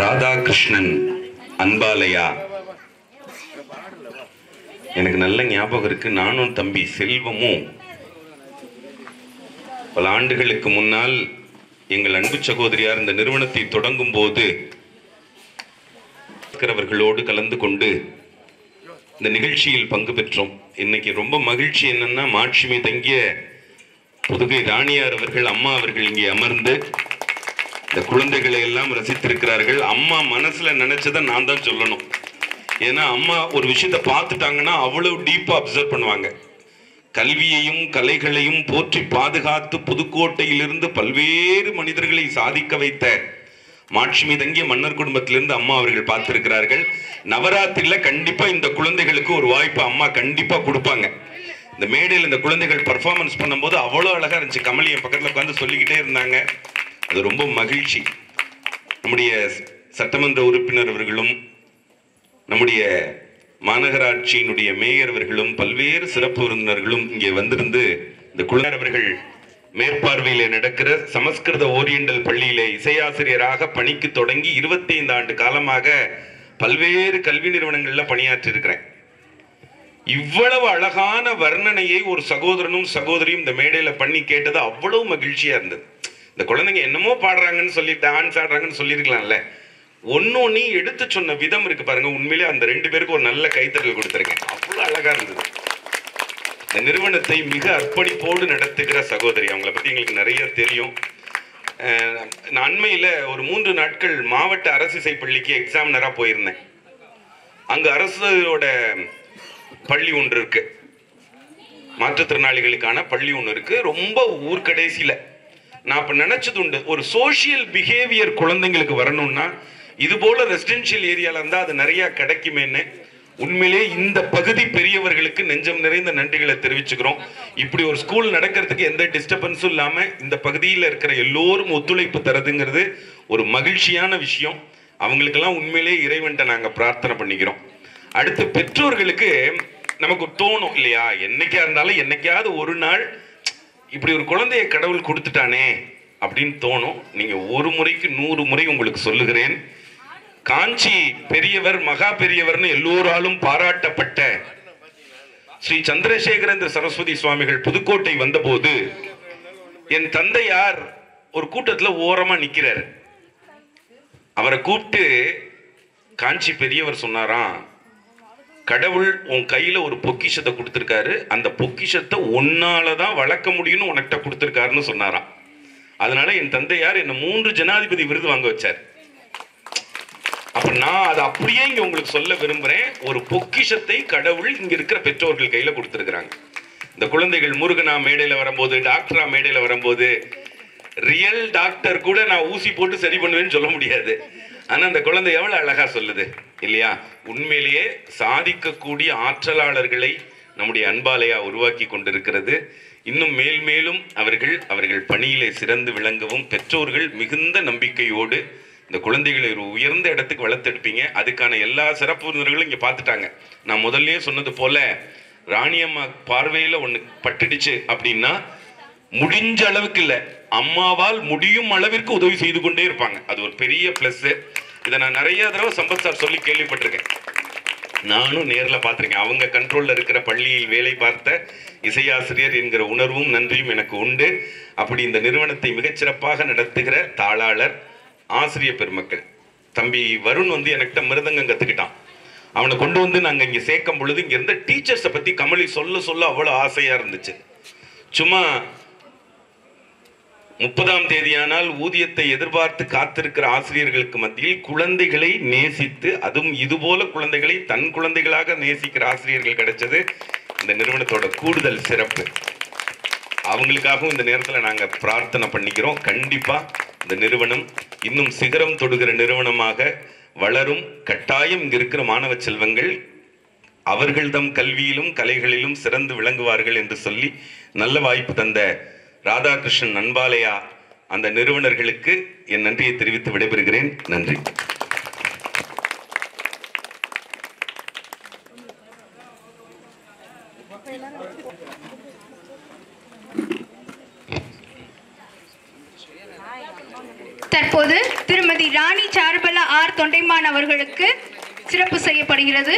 ராதாகிருஷ்ணன் அன்பாலயா, எனக்கு நல்ல ஞாபகம் இருக்கு. நானும் தம்பி செல்வமும் பல ஆண்டுகளுக்கு முன்னால் எங்கள் அன்பு சகோதரியார் இந்த நிறுவனத்தை தொடங்கும் போது அவர்களோடு கலந்து கொண்டு இந்த நிகழ்ச்சியில் பங்கு பெற்றோம். இன்னைக்கு ரொம்ப மகிழ்ச்சி என்னன்னா, மாட்சிமை தங்கிய புதுகை ராணியார் அவர்கள், அம்மா அவர்கள் இங்கே அமர்ந்து இந்த குழந்தைகளை எல்லாம் ரசித்திருக்கிறார்கள். அம்மா மனசுல நினைச்சதை நான் தான் சொல்லணும். ஏன்னா அம்மா ஒரு விஷயத்தை பார்த்துட்டாங்கன்னா அவ்வளவு டீப்பா அப்சர்வ் பண்ணுவாங்க. கல்வியையும் கலைகளையும் போற்றி பாதுகாத்து புதுக்கோட்டையிலிருந்து பல்வேறு மனிதர்களை சாதிக்க வைத்த மாட்சிமை தங்கிய மன்னர் குடும்பத்திலிருந்து அம்மா அவர்கள் பார்த்திருக்கிறார்கள். நவராத்திரியில கண்டிப்பா இந்த குழந்தைகளுக்கு ஒரு வாய்ப்பு அம்மா கண்டிப்பா கொடுப்பாங்க. இந்த மேடையில் இந்த குழந்தைகள் பர்ஃபார்மன்ஸ் பண்ணும்போது அவ்வளோ அழகா இருந்துச்சு. கமலி என் பக்கத்தில் உட்காந்து சொல்லிக்கிட்டே இருந்தாங்க. அது ரொம்ப மகிழ்ச்சி. நம்முடைய சட்டமன்ற உறுப்பினர் அவர்களும் நம்முடைய மாநகராட்சியினுடைய மேயர் அவர்களும் பல்வேறு சிறப்பு விருந்தினர்களும் இங்கே வந்திருந்து இந்த குழந்தை அவர்கள் மேற்பார்வையிலே நடக்கிற சமஸ்கிருத ஓரியண்டல் பள்ளியிலே இசையாசிரியராக பணிக்கு தொடங்கி 25 ஆண்டு காலமாக பல்வேறு கல்வி நிறுவனங்கள்ல பணியாற்றி இருக்கிறேன். இவ்வளவு அழகான வர்ணனையை ஒரு சகோதரனும் சகோதரியும் இந்த மேடையில பண்ணி கேட்டது அவ்வளவு மகிழ்ச்சியா இருந்தது. இந்த குழந்தைங்க என்னமோ பாடுறாங்கன்னு சொல்லி டான்ஸ் ஆடுறாங்கன்னு சொல்லியிருக்கலாம்ல. ஒன்னொன்னு எடுத்து சொன்ன விதம் இருக்கு பாருங்க. உண்மையிலே அந்த 2 பேருக்கு ஒரு நல்ல கைத்தறல் கொடுத்துருக்கேன். அவ்வளவு அழகா இருந்தது. இந்த நிறுவனத்தை மிக அர்ப்பணிப்போடு நடத்துகிற சகோதரி, அவங்களை பத்தி எங்களுக்கு நிறைய தெரியும். நான் அண்மையில ஒரு 3 நாட்கள் மாவட்ட அரசு இசை பள்ளிக்கு எக்ஸாமினரா போயிருந்தேன். அங்க அரசோட பள்ளி ஒன்று இருக்கு, மாற்றுத்திறனாளிகளுக்கான பள்ளி ஒன்று இருக்கு, ரொம்ப ஊர்கடைசியில. நான் இப்ப நினைச்சது உண்டு, ஒரு சோசியல் பிஹேவியர் குழந்தைங்களுக்கு வரணும்னா இது போல ரெசிடென்ஷியல் ஏரியால இருந்தா அது நிறைய கிடைக்குமேன்னு உண்மையிலே இந்த பகுதி பெரியவர்களுக்கு நெஞ்சம் நிறைந்த நன்றிகளை தெரிவிச்சுக்கிறோம். இப்படி ஒரு ஸ்கூல் நடக்கிறதுக்கு எந்த டிஸ்டர்பன்ஸும் இல்லாம இந்த பகுதியில் இருக்கிற எல்லோரும் ஒத்துழைப்பு தரதுங்கிறது ஒரு மகிழ்ச்சியான விஷயம். அவங்களுக்கெல்லாம் உண்மையிலே இறைவன்ட்ட நாங்க பிரார்த்தனை பண்ணிக்கிறோம். அடுத்து பெற்றோர்களுக்கு நமக்கு தோணும் இல்லையா, என்னைக்கா இருந்தாலும் என்னைக்காவது ஒரு நாள் இப்படி ஒரு குழந்தைய கடவுள் கொடுத்துட்டானே அப்படின்னு தோணும். நீங்க ஒரு முறைக்கு 100 முறை உங்களுக்கு சொல்லுகிறேன். காஞ்சி பெரியவர் மகா பெரியவர்னு எல்லோராலும் பாராட்டப்பட்ட ஸ்ரீ சந்திரசேகரேந்திர சரஸ்வதி சுவாமிகள் புதுக்கோட்டை வந்தபோது என் தந்தையார் ஒரு கூட்டத்துல ஓரமா நிக்கிறார். அவரை கூப்பிட்டு காஞ்சி பெரியவர் சொன்னாராம், கடவுள் உன் கையில ஒரு பொக்கிஷத்தை கொடுத்திருக்காரு, அந்த பொக்கிஷத்தை உன்னாலதான் வளர்க்க முடியும்னு உனக்கிட்ட கொடுத்திருக்காருன்னு சொன்னாராம். அதனால என் தந்தையார் என்ன 3 ஜனாதிபதி விருது வாங்க வச்சார். அப்ப நான் அதை அப்படியே இங்க உங்களுக்கு சொல்ல விரும்புறேன். ஒரு பொக்கிஷத்தை கடவுள் இங்க இருக்கிற பெற்றோர்கள் கையில கொடுத்திருக்கிறாங்க. இந்த குழந்தைகள் முருகனா மேடையில வரும்போது, டாக்டரா மேடையில வரும்போது, ரியல் டாக்டர் கூட நான் ஊசி போட்டு சரி பண்ணுவேன்னு சொல்ல முடியாது. ஆனா அந்த குழந்தை எவ்வளவு அழகா சொல்லுது இல்லையா. உண்மையிலேயே சாதிக்கக்கூடிய ஆற்றலாளர்களை நம்முடைய அன்பாலயா உருவாக்கி கொண்டிருக்கிறது. இன்னும் மேல் மேலும் அவர்கள் பணியிலே சிறந்து விளங்கவும் பெற்றோர்கள் மிகுந்த நம்பிக்கையோடு இந்த குழந்தைகளை ஒரு உயர்ந்த இடத்துக்கு வளர்த்தெடுப்பீங்க. அதுக்கான எல்லா சிறப்பு விருந்தினர்களும் இங்க பார்த்துட்டாங்க. நான் முதல்லயே சொன்னது போல ராணியம்மா பார்வையில ஒண்ணு பட்டுடுச்சு அப்படின்னா முடிஞ்ச அளவுக்கு இல்ல, அம்மாவால் முடியும் அளவிற்கு உதவி செய்து கொண்டே இருப்பாங்க. அது ஒரு பெரிய பிளஸ். இதை நான் நிறைய தடவை சம்பத் சார் சொல்லி கேள்விப்பட்டிருக்கேன். நானும் நேர்ல பார்த்திருக்கேன். அவங்க கண்ட்ரோல்ல இருக்கிற பள்ளியில் வேலை பார்த்த இசையாசிரியர் என்கிற உணர்வும் நன்றியும் எனக்கு உண்டு. அப்படி இந்த நிறுவனத்தை மிகச்சிறப்பாக நடத்துகிற தாளாளர், ஆசிரியர் பெருமக்கள், தம்பி வருண் வந்து என்கிட்ட மிருதங்கம் கத்துக்கிட்டான். அவனை கொண்டு வந்து நாங்க இங்க சேர்க்கும் பொழுது இங்க இருந்த டீச்சர்ஸை பத்தி கமலி சொல்ல சொல்ல அவ்வளவு ஆசையா இருந்துச்சு. சும்மா 30ஆம் தேதியானால் ஊதியத்தை எதிர்பார்த்து காத்திருக்கிற ஆசிரியர்களுக்கு மத்தியில் குழந்தைகளை நேசித்து, அதுவும் இதுபோல குழந்தைகளை தன் குழந்தைகளாக நேசிக்கிற ஆசிரியர்கள் கிடைச்சது இந்த நிறுவனத்தோட கூடுதல் சிறப்பு. அவங்களுக்காகவும் இந்த நேரத்தில் நாங்கள் பிரார்த்தனை பண்ணிக்கிறோம். கண்டிப்பாக இந்த நிறுவனம் இன்னும் சிகரம் தொடுகிற நிறுவனமாக வளரும். கட்டாயம் இங்கே இருக்கிற மாணவ செல்வங்கள் அவர்கள் தம் கல்வியிலும் கலைகளிலும் சிறந்து விளங்குவார்கள் என்று சொல்லி நல்ல வாய்ப்பு தந்த ராதாகிருஷ்ணன் அன்பாலயா அந்த நிறுவனர்களுக்கு என் நன்றியை தெரிவித்து விடைபெறுகிறேன். நன்றி. தற்போது திருமதி ராணி சாருபலா ஆர் தொண்டைமான் அவர்களுக்கு சிறப்பு செய்யப்படுகிறது.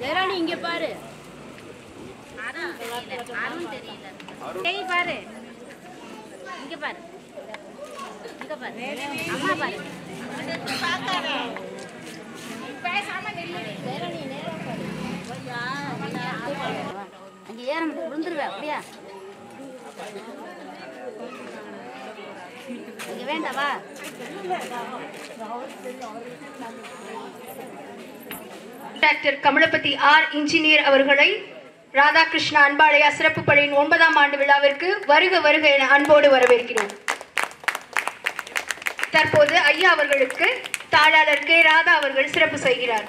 ஜெயராணி இங்க பாரு. பாரு இங்க பாரு, இங்க பாரு, அம்மா பாரு. அங்க ஏற விழுந்துருவேன். அப்படியா இங்க வேண்டாவா? டாக்டர் கமலபதி ஆர் இன்ஜினியர் அவர்களை ராதாகிருஷ்ண அன்பாலயா சிறப்பு பள்ளியின் 9ஆம் ஆண்டு விழாவிற்கு வருக வருக என அன்போடு வரவேற்கிறோம். தற்போது ஐயா அவர்களுக்கு தாளாளர் கே ராதா அவர்கள் சிறப்பு செய்கிறார்.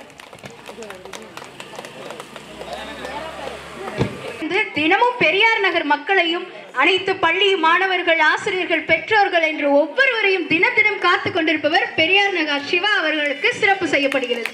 தினமும் பெரியார் நகர் மக்களையும் அனைத்து பள்ளி மாணவர்கள், ஆசிரியர்கள், பெற்றோர்கள் என்று ஒவ்வொருவரையும் தினம் தினம் காத்து கொண்டிருப்பவர் பெரியார் நகர் சிவா அவர்களுக்கு சிறப்பு செய்யப்படுகிறது.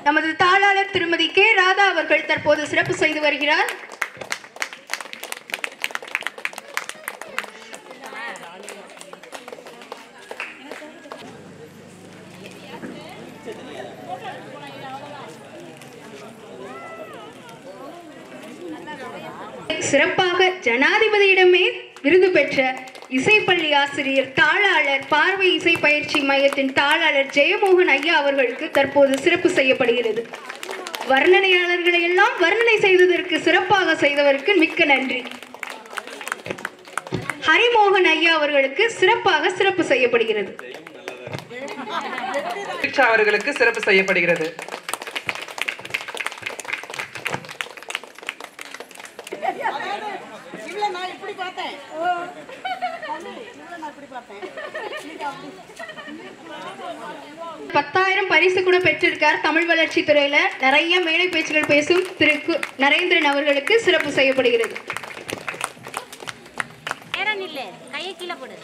நமது தாளாளர் திருமதி கே ராதா அவர்கள் தற்போது சிறப்பு செய்து வருகிறார். சிறப்பாக ஜனாதிபதியிடமே விருது பெற்ற இசைப்பள்ளி ஆசிரியர், தாளாளர், பார்வை இசை பயிற்சி மையத்தின் தாளாளர் ஜெயமோகன் ஐயா அவர்களுக்கு தற்போது சிறப்பு செய்யப்படுகிறது. வர்ணனையாளர்களை எல்லாம் வர்ணனை செய்ததற்கு, சிறப்பாக செய்தவருக்கு மிக்க நன்றி. ஹரிமோகன் ஐயா அவர்களுக்கு சிறப்பாக சிறப்பு செய்யப்படுகிறது. அவர்களுக்கு சிறப்பு செய்யப்படுகிறது. நான் இப்படி பார்த்தேன். 10,000 பரிசு கூட பெற்றிருக்கார். தமிழ் வளர்ச்சி துறையில நிறைய மேடை பேச்சுகள் பேசும் திரு நரேந்திரன் அவர்களுக்கு சிறப்பு செய்யப்படுகிறது. கையை கீழே போடு.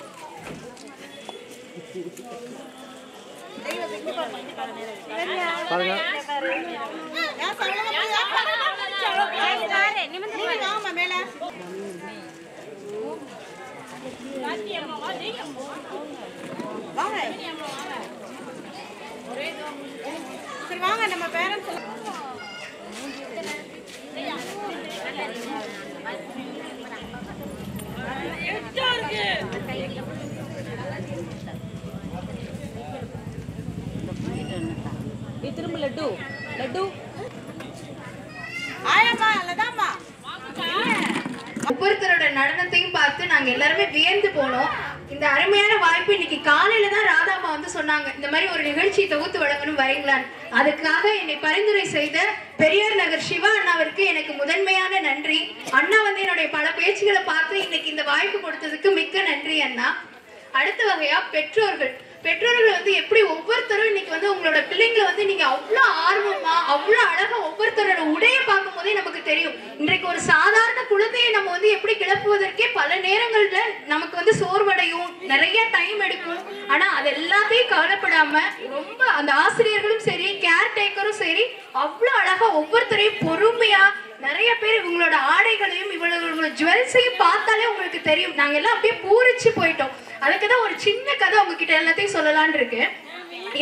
சரி வாங்க நம்ம பேரண்ட்ஸ் திரும்ப லட்டு லட்டு ஆயம்மா லதாம்மா ஒவ்வொருத்தரோட நடனத்தையும் பார்த்து நாங்க எல்லாருமே வியந்து போனோம். இந்த அருமையான வாய்ப்பு இன்னைக்கு காலையில தான் ராதாமா வந்து சொன்னாங்க, இந்த மாதிரி ஒரு நிகழ்ச்சி தொகுத்து வழங்கணும் வரீங்களான்னு. அதுக்காக என்னை பரிந்துரை செய்த பெரியார் நகர் சிவா அண்ணாவிற்கு எனக்கு முதன்மையான நன்றி. அண்ணா வந்து என்னுடைய பல பேச்சுகளை பார்த்து இன்னைக்கு இந்த வாய்ப்பு கொடுத்ததுக்கு மிக்க நன்றி அண்ணா. அடுத்த வகையா பெற்றோர்கள், பெற்றோர்கள் வந்து எப்படி ஒவ்வொருத்தரும் இன்னைக்கு வந்து உங்களோட பிள்ளைங்களை வந்து நீங்க அவ்வளவு ஆர்வமா அவ்வளவு அழகா ஒவ்வொருத்தரோட உடைய பார்க்கும் போதே நமக்கு தெரியும். இன்றைக்கு ஒரு சாதாரண குழந்தையை நம்ம வந்து எப்படி கிளப்புவதற்கே பல நேரங்கள்ல நமக்கு வந்து சோர்வடையும், நிறைய டைம் எடுக்கும். ஆனா அது எல்லாத்தையும் கவலைப்படாம ரொம்ப அந்த ஆசிரியர்களும் சரி, கேர் டேக்கரும் சரி, அவ்வளவு அழகா ஒவ்வொருத்தரையும் பொறுமையா, நிறைய பேர் இவங்களோட ஆடைகளையும் இவங்களோட ஜுவல்ஸையும் பார்த்தாலே உங்களுக்கு தெரியும். நாங்க எல்லாம் அப்படியே பூரிச்சு போயிட்டோம். அதுக்குதான் ஒரு சின்ன கதை உங்ககிட்ட எல்லாத்தையும் சொல்லலான் இருக்கு.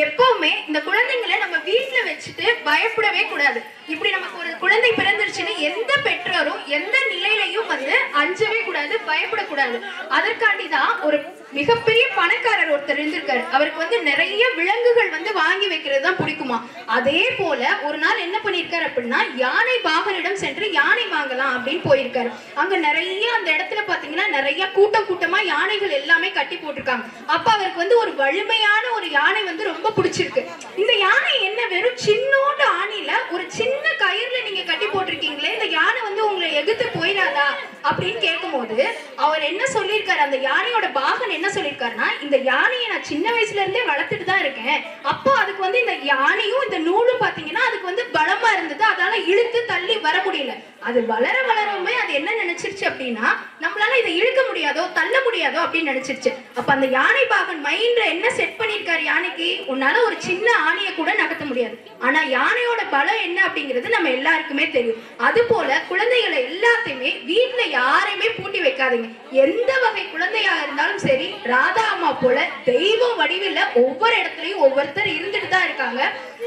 எப்பவுமே இந்த குழந்தைங்களை நம்ம வீட்டுல வச்சுட்டு பயப்படவே கூடாது. இப்படி நமக்கு ஒரு குழந்தை பிறந்துருச்சுன்னு எந்த பெற்றோரும் எந்த நிலையிலையும் வந்து அஞ்சவே கூடாது, பயப்படக்கூடாது. அதற்காண்டிதான் ஒரு மிகப்பெரிய பணக்காரர் ஒருத்தர் இருந்திருக்காரு. அவருக்கு வந்து நிறைய விலங்குகள் வந்து வாங்கி வைக்கிறது தான் பிடிக்குமா. அதே போல ஒரு நாள் என்ன பண்ணிருக்காரு அப்படின்னா, யானை பாகனிடம் சென்று யானை வாங்கலாம் அப்படின்னு போயிருக்காரு. அங்க நிறைய அந்த இடத்துல பாத்தீங்கன்னா நிறைய கூட்டமா யானைகள் எல்லாமே கட்டி போட்டிருக்காங்க. அப்ப அவருக்கு வந்து ஒரு வலிமையான ஒரு யானை வந்து ரொம்ப பிடிச்சிருக்கு. இந்த யானை என்ன வெறும் சின்னோண்டு ஆணில ஒரு சின்ன கயிறுல நீங்க கட்டி போட்டிருக்கீங்களே, இந்த யானை வந்து உங்களை எதிர்த்து போயிடாதா அப்படின்னு கேட்கும் போது அவர் என்ன சொல்லியிருக்காரு, அந்த யானையோட பாகன் என்ன சொல்லியிருக்காருன்னா, இந்த யானையை நான் சின்ன வயசுல இருந்தே வளர்த்துட்டு தான் இருக்கேன். அப்போ அதுக்கு வந்து இந்த யானையும் இந்த நூலும் பாத்தீங்கன்னா அதுக்கு வந்து பலமா இருந்தது, அதால இழுத்து தள்ளி வர முடியல. அது வளரவுமே அது என்ன நினைச்சிருச்சு அப்படின்னா, நம்மளால இதை இழுக்க முடியாதோ தள்ள முடியாதோ அப்படின்னு நினைச்சிருச்சு. அப்ப அந்த யானை பாகன் மைண்ட்ல என்ன செட் பண்ணிருக்காரு, யானைக்கு உன்னால ஒரு சின்ன ஆணியை கூட நகர்த்த முடியாது. ஆனா யானையோட பலம் என்ன அப்படிங்கிறது நம்ம எல்லாருக்குமே தெரியும். அது போல குழந்தைகளை எல்லாத்தையுமே வீட்டுல யாரையுமே பூட்டி வைக்காதீங்க. எந்த வகை குழந்தையா இருந்தாலும் சரி, ராதா அம்மா போல தெய்வம் வடிவில் ஒவ்வொரு இடத்துலயும் ஒவ்வொருத்தர் இருந்துட்டு தான் இருக்காங்க.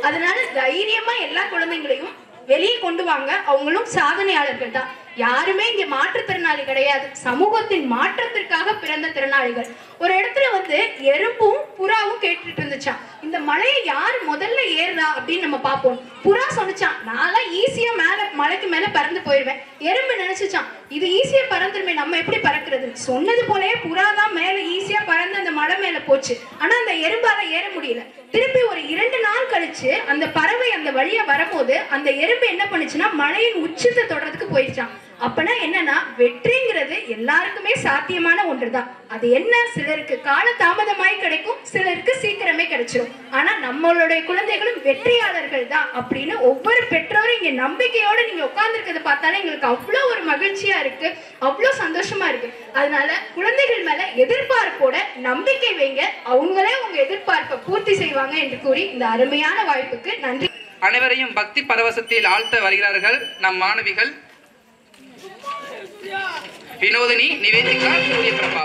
அதனால தைரியமா எல்லா குழந்தைங்களையும் வெளியே கொண்டு வாங்க. அவங்களும் சாதனையாளர்கள் தான். யாருமே இங்க மாற்றுத்திறனாளி கிடையாது, சமூகத்தின் மாற்றத்திற்காக பிறந்த திறனாளிகள். ஒரு இடத்துல வந்து எறும்பும் புறாவும் கேட்டுட்டு இருந்துச்சான், இந்த மலையை யார் முதல்ல ஏறுறா அப்படின்னு நம்ம பார்ப்போம். புறா சொன்னிச்சான், நான் ஈஸியா மலைக்கு மேல பறந்து போயிடுவேன். எறும்பு நினைச்சுச்சான், இது ஈஸியா பறந்துருமே, நம்ம எப்படி பறக்கிறது. சொன்னது போலயே புறா தான் மேல ஈஸியா பறந்து அந்த மலை மேல போச்சு. ஆனா அந்த எறும்பால ஏற முடியல. திருப்பி ஒரு 2 நாள் கழிச்சு அந்த பறவை அந்த வழியா வரும்போது அந்த எறும்பு என்ன பண்ணுச்சுன்னா மலையின் உச்சத்தை தொடறதுக்கு போயிடுச்சான். அப்பனா என்னன்னா, வெற்றிங்கிறது எல்லாருக்குமே சாத்தியமான ஒன்றுதான். அது என்ன, சிலருக்கு கால தாமதமாய் கிடைக்கும், சிலருக்கு சீக்கிரமே கிடைச்சிடும். ஆனா நம்மளுடைய குழந்தைகளும் வெற்றியாளர்கள் தான் அப்படின்னு ஒவ்வொரு பெற்றோரும் இங்க நம்பிக்கையோட நீங்க உட்கார்ந்து இருக்கிறத பார்த்தாலே எங்களுக்கு அவ்வளவு ஒரு மகிழ்ச்சியா இருக்கு, அவ்வளவு சந்தோஷமா இருக்கு. அதனால குழந்தைகள் மேல எதிர்பார்ப்போட நம்பிக்கை வைங்க, அவங்களே உங்க எதிர்பார்ப்பை பூர்த்தி செய்வாங்க என்று கூறி இந்த அருமையான வாய்ப்புக்கு நன்றி. அனைவரையும் பக்தி பரவசத்தில் ஆழ்த்த வருகிறார்கள் நம் மாணவிகள் Vinodhini, Nivedhika, Suryaprabha.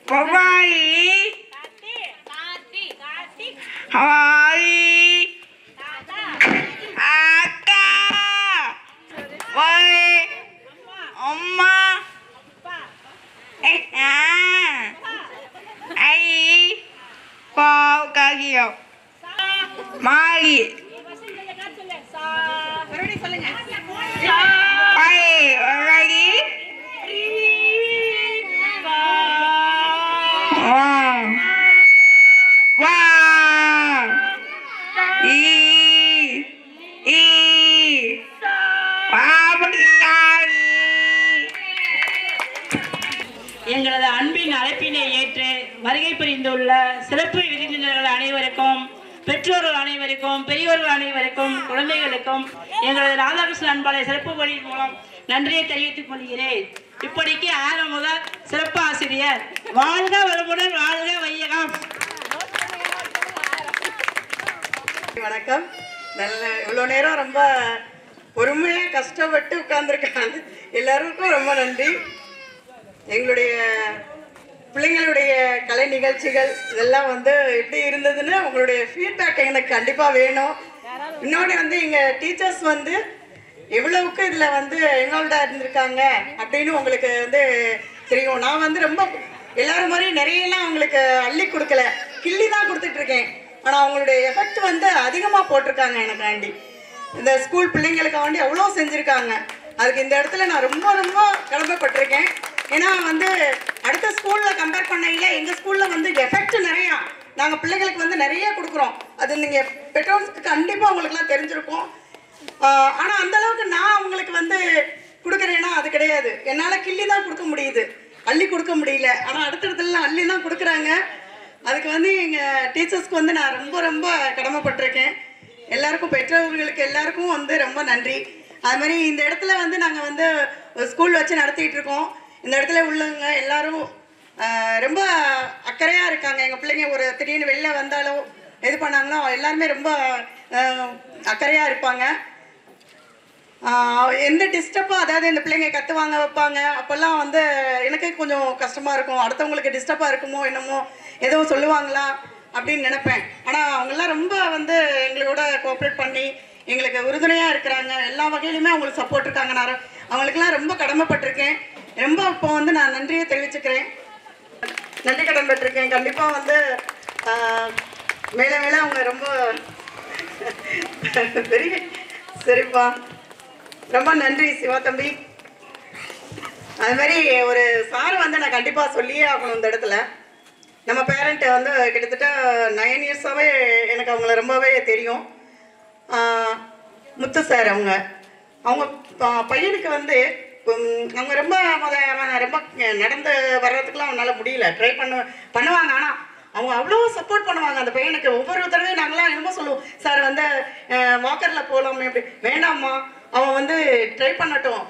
Bye-bye. Hi. Akka. Bye. Amma. Ai. Bao ca hiệu. Mai. Bye. Ready? எங்களது அன்பின் அழைப்பினை ஏற்று வருகை புரிந்துள்ள சிறப்பு விருந்தினர்கள் அனைவருக்கும், பெற்றோர்கள் அனைவருக்கும், பெரியோர்கள் அனைவருக்கும், குழந்தைகளுக்கும் எங்களது ராதாகிருஷ்ண அன்பாலய சிறப்பு பணியின் மூலம் நன்றியை தெரிவித்துக் கொள்கிறேன். இப்படிக்கு ஆரம்ப முதல் சிறப்பு ஆசிரியர். வாழ்க வளமுடன், வாழ்க வையகம். வணக்கம். நல்ல இவ்வளோ நேரம் ரொம்ப பொறுமையாக கஷ்டப்பட்டு உட்கார்ந்துருக்காங்க. எல்லாருக்கும் ரொம்ப நன்றி. எங்களுடைய பிள்ளைங்களுடைய கலை நிகழ்ச்சிகள் இதெல்லாம் வந்து எப்படி இருந்ததுன்னு உங்களுடைய ஃபீட்பேக் எனக்கு கண்டிப்பாக வேணும். இன்னொன்று வந்து எங்கள் டீச்சர்ஸ் வந்து எவ்வளவுக்கு இதில் வந்து இன்வால்வ்டாக இருந்திருக்காங்க அப்படின்னு உங்களுக்கு வந்து தெரியும். நான் வந்து ரொம்ப எல்லாரும் மாதிரி நிறையெல்லாம் அவங்களுக்கு அள்ளி கொடுக்கல, கிள்ளி தான் கொடுத்துட்ருக்கேன். ஆனால் அவங்களுடைய எஃபெக்ட் வந்து அதிகமாக போட்டிருக்காங்க எனக்காண்டி. இந்த ஸ்கூல் பிள்ளைங்களுக்காண்டி அவ்வளோ செஞ்சுருக்காங்க. அதுக்கு இந்த இடத்துல நான் ரொம்ப ரொம்ப கடமைப்பட்டிருக்கேன். ஏன்னா வந்து அடுத்த ஸ்கூலில் கம்பேர் பண்ணையில் எங்கள் ஸ்கூலில் வந்து எஃபெக்ட் நிறையா நாங்கள் பிள்ளைங்களுக்கு வந்து நிறைய கொடுக்குறோம். அது நீங்கள் பெற்றோர்ஸ்க்கு கண்டிப்பாக உங்களுக்குலாம் தெரிஞ்சிருக்கும். ஆனால் அந்தளவுக்கு நான் அவங்களுக்கு வந்து கொடுக்குறேன்னா அது கிடையாது. என்னால் கிள்ளி தான் கொடுக்க முடியுது, அள்ளி கொடுக்க முடியல. ஆனால் அடுத்தடுத்துலாம் அள்ளி தான் கொடுக்குறாங்க. அதுக்கு வந்து எங்கள் டீச்சர்ஸ்க்கு வந்து நான் ரொம்ப ரொம்ப கடமைப்பட்டிருக்கேன். எல்லாருக்கும், பெற்றோர்களுக்கு எல்லாருக்கும் வந்து ரொம்ப நன்றி. அது மாதிரி இந்த இடத்துல வந்து நாங்கள் வந்து ஸ்கூல் வச்சு நடத்திட்டு இருக்கோம். இந்த இடத்துல உள்ளவங்க எல்லாரும் ரொம்ப அக்கறையாக இருக்காங்க. எங்கள் பிள்ளைங்க ஒரு திடீர்னு வெளில வந்தாலும் இது பண்ணாங்கன்னா எல்லாருமே ரொம்ப அக்கறையாக இருப்பாங்க. எந்த டிஸ்டர்பாக, அதாவது இந்த பிள்ளைங்க கற்றுவாங்க வைப்பாங்க, அப்போல்லாம் வந்து எனக்கு கொஞ்சம் கஷ்டமாக இருக்கும். அடுத்தவங்களுக்கு டிஸ்டர்பாக இருக்குமோ என்னமோ, ஏதோ சொல்லுவாங்களா அப்படின்னு நினைப்பேன். ஆனால் அவங்கெல்லாம் ரொம்ப வந்து எங்களோட கோஆப்ரேட் பண்ணி எங்களுக்கு உறுதுணையாக இருக்கிறாங்க. எல்லா வகையிலுமே அவங்களுக்கு சப்போர்ட் இருக்காங்க. நான் அவங்களுக்கெல்லாம் ரொம்ப கடமைப்பட்டிருக்கேன். ரொம்ப இப்போ வந்து நான் நன்றியை தெரிவிச்சுக்கிறேன், நன்றி கடன் பட்டிருக்கேன். கண்டிப்பாக வந்து மேலே மேலே அவங்க ரொம்ப பெரிய சரிப்பா, ரொம்ப நன்றி சிவா தம்பி. அது மாதிரி ஒரு சார் வந்து நான் கண்டிப்பாக சொல்லியே ஆகணும் இந்த இடத்துல. நம்ம பேரண்ட்டை வந்து கிட்டத்தட்ட 9 இயர்ஸாகவே எனக்கு அவங்கள ரொம்பவே தெரியும். முத்து சார் அவங்க பையனுக்கு வந்து அவங்க ரொம்ப ரொம்ப நடந்து வர்றதுக்குலாம் அவனால் முடியல, ட்ரை பண்ணுவாங்க. ஆனால் அவங்க அவ்வளோ சப்போர்ட் பண்ணுவாங்க அந்த பையனுக்கு. ஒவ்வொரு தடவையும் நாங்களாம் என்னமோ சொல்லுவோம், சார் வந்து வாக்கரில் போகலாமே, அப்படி வேண்டாம்மா, அவன் வந்து ட்ரை பண்ணட்டும்,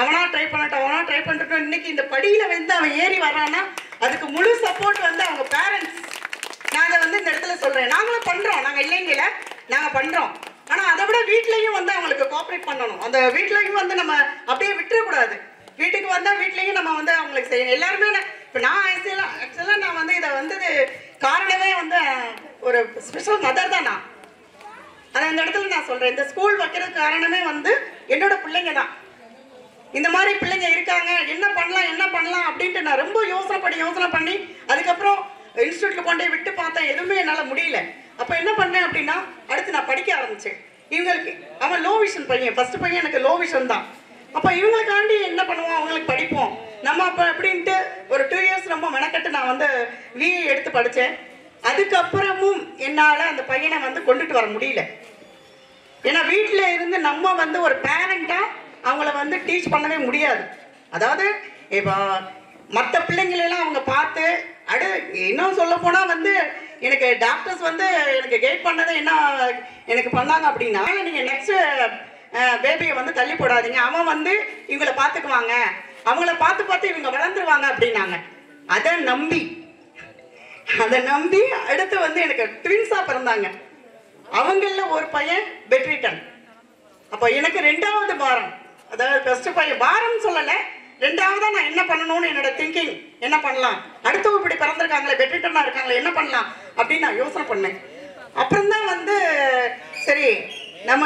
அவனா ட்ரை பண்ணட்டும். இன்னைக்கு இந்த படியில் வந்து அவன் ஏறி வர்றான்னா அதுக்கு முழு சப்போர்ட் வந்து அவங்க பேரண்ட்ஸ். நான் அதை வந்து இந்த இடத்துல சொல்கிறேன். நாங்களும் பண்ணுறோம், நாங்கள் இல்லைங்கல, நாங்கள் பண்ணுறோம். ஆனால் அதை விட வீட்லேயும் வந்து அவங்களுக்கு கோஆப்ரேட் பண்ணணும். அந்த வீட்லேயும் வந்து நம்ம அப்படியே விட்டுறக்கூடாது. வீட்டுக்கு வந்தால் வீட்லேயும் நம்ம வந்து அவங்களுக்கு செய்யணும். எல்லாருமே இப்போ நான் ஆக்சுவலாக நான் வந்து இதை வந்தது காரணமே வந்து ஒரு ஸ்பெஷல் மதர் தான். நான் அதை அந்த இடத்துல நான் சொல்கிறேன். இந்த ஸ்கூல் வைக்கிறதுக்கு காரணமே வந்து என்னோட பிள்ளைங்க தான். இந்த மாதிரி பிள்ளைங்க இருக்காங்க, என்ன பண்ணலாம் அப்படின்ட்டு நான் ரொம்ப யோசனை பண்ணி அதுக்கப்புறம் இன்ஸ்டியூட்ல கொண்டே விட்டு பார்த்தேன். எதுவுமே என்னால் முடியல. அப்போ என்ன பண்ணேன் அப்படின்னா, அடுத்து நான் படிக்க ஆரம்பித்தேன். இவங்களுக்கு அவன் லோ விஷன் பையன், ஃபஸ்ட்டு பையன் எனக்கு லோ விஷன் தான். அப்போ இவங்களுக்காண்டி என்ன பண்ணுவோம், அவங்களுக்கு படிப்போம் நம்ம அப்போ அப்படின்ட்டு ஒரு 2 இயர்ஸ் ரொம்ப மெனக்கட்டு நான் வந்து விஏ எடுத்து படித்தேன். அதுக்கப்புறமும் என்னால் அந்த பையனை வந்து கொண்டுட்டு வர முடியல. ஏன்னா வீட்டில் இருந்து நம்ம வந்து ஒரு பேரண்ட்டாக அவங்கள வந்து டீச் பண்ணவே முடியாது. அதாவது இப்போ மற்ற பிள்ளைங்களெல்லாம் அவங்க பார்த்து இன்னும் சொல்ல போனால் வந்து எனக்கு டாக்டர்ஸ் வந்து எனக்கு கைட் பண்ணதை என்ன எனக்கு பண்ணாங்க அப்படின்னா, நீங்கள் நெக்ஸ்ட்டு பேபியை வந்து தள்ளி போடாதீங்க, அவன் வந்து இவங்களை பார்த்துக்குவாங்க, அவங்கள பார்த்து இவங்க வளர்ந்துருவாங்க அப்படின்னாங்க. அதை நம்பி அடுத்து வந்து எனக்கு ட்வின்ஸாக பிறந்தாங்க. அவங்களில் ஒரு பையன் பெட்ரிட்டன். அப்போ எனக்கு 2வது வாரம், அதாவது ஃபஸ்ட்டு பையன் வாரம்னு சொல்லலை, ரெண்டாவதா நான் என்ன பண்ணணும்னு என்னோட திங்கிங், என்ன பண்ணலாம், அடுத்தவங்க இப்படி பிறந்திருக்காங்களே வெற்றிட்டனா இருக்காங்களே என்ன பண்ணலாம் அப்படின்னு நான் யோசனை பண்ணேன். அப்புறம்தான் வந்து சரி நம்ம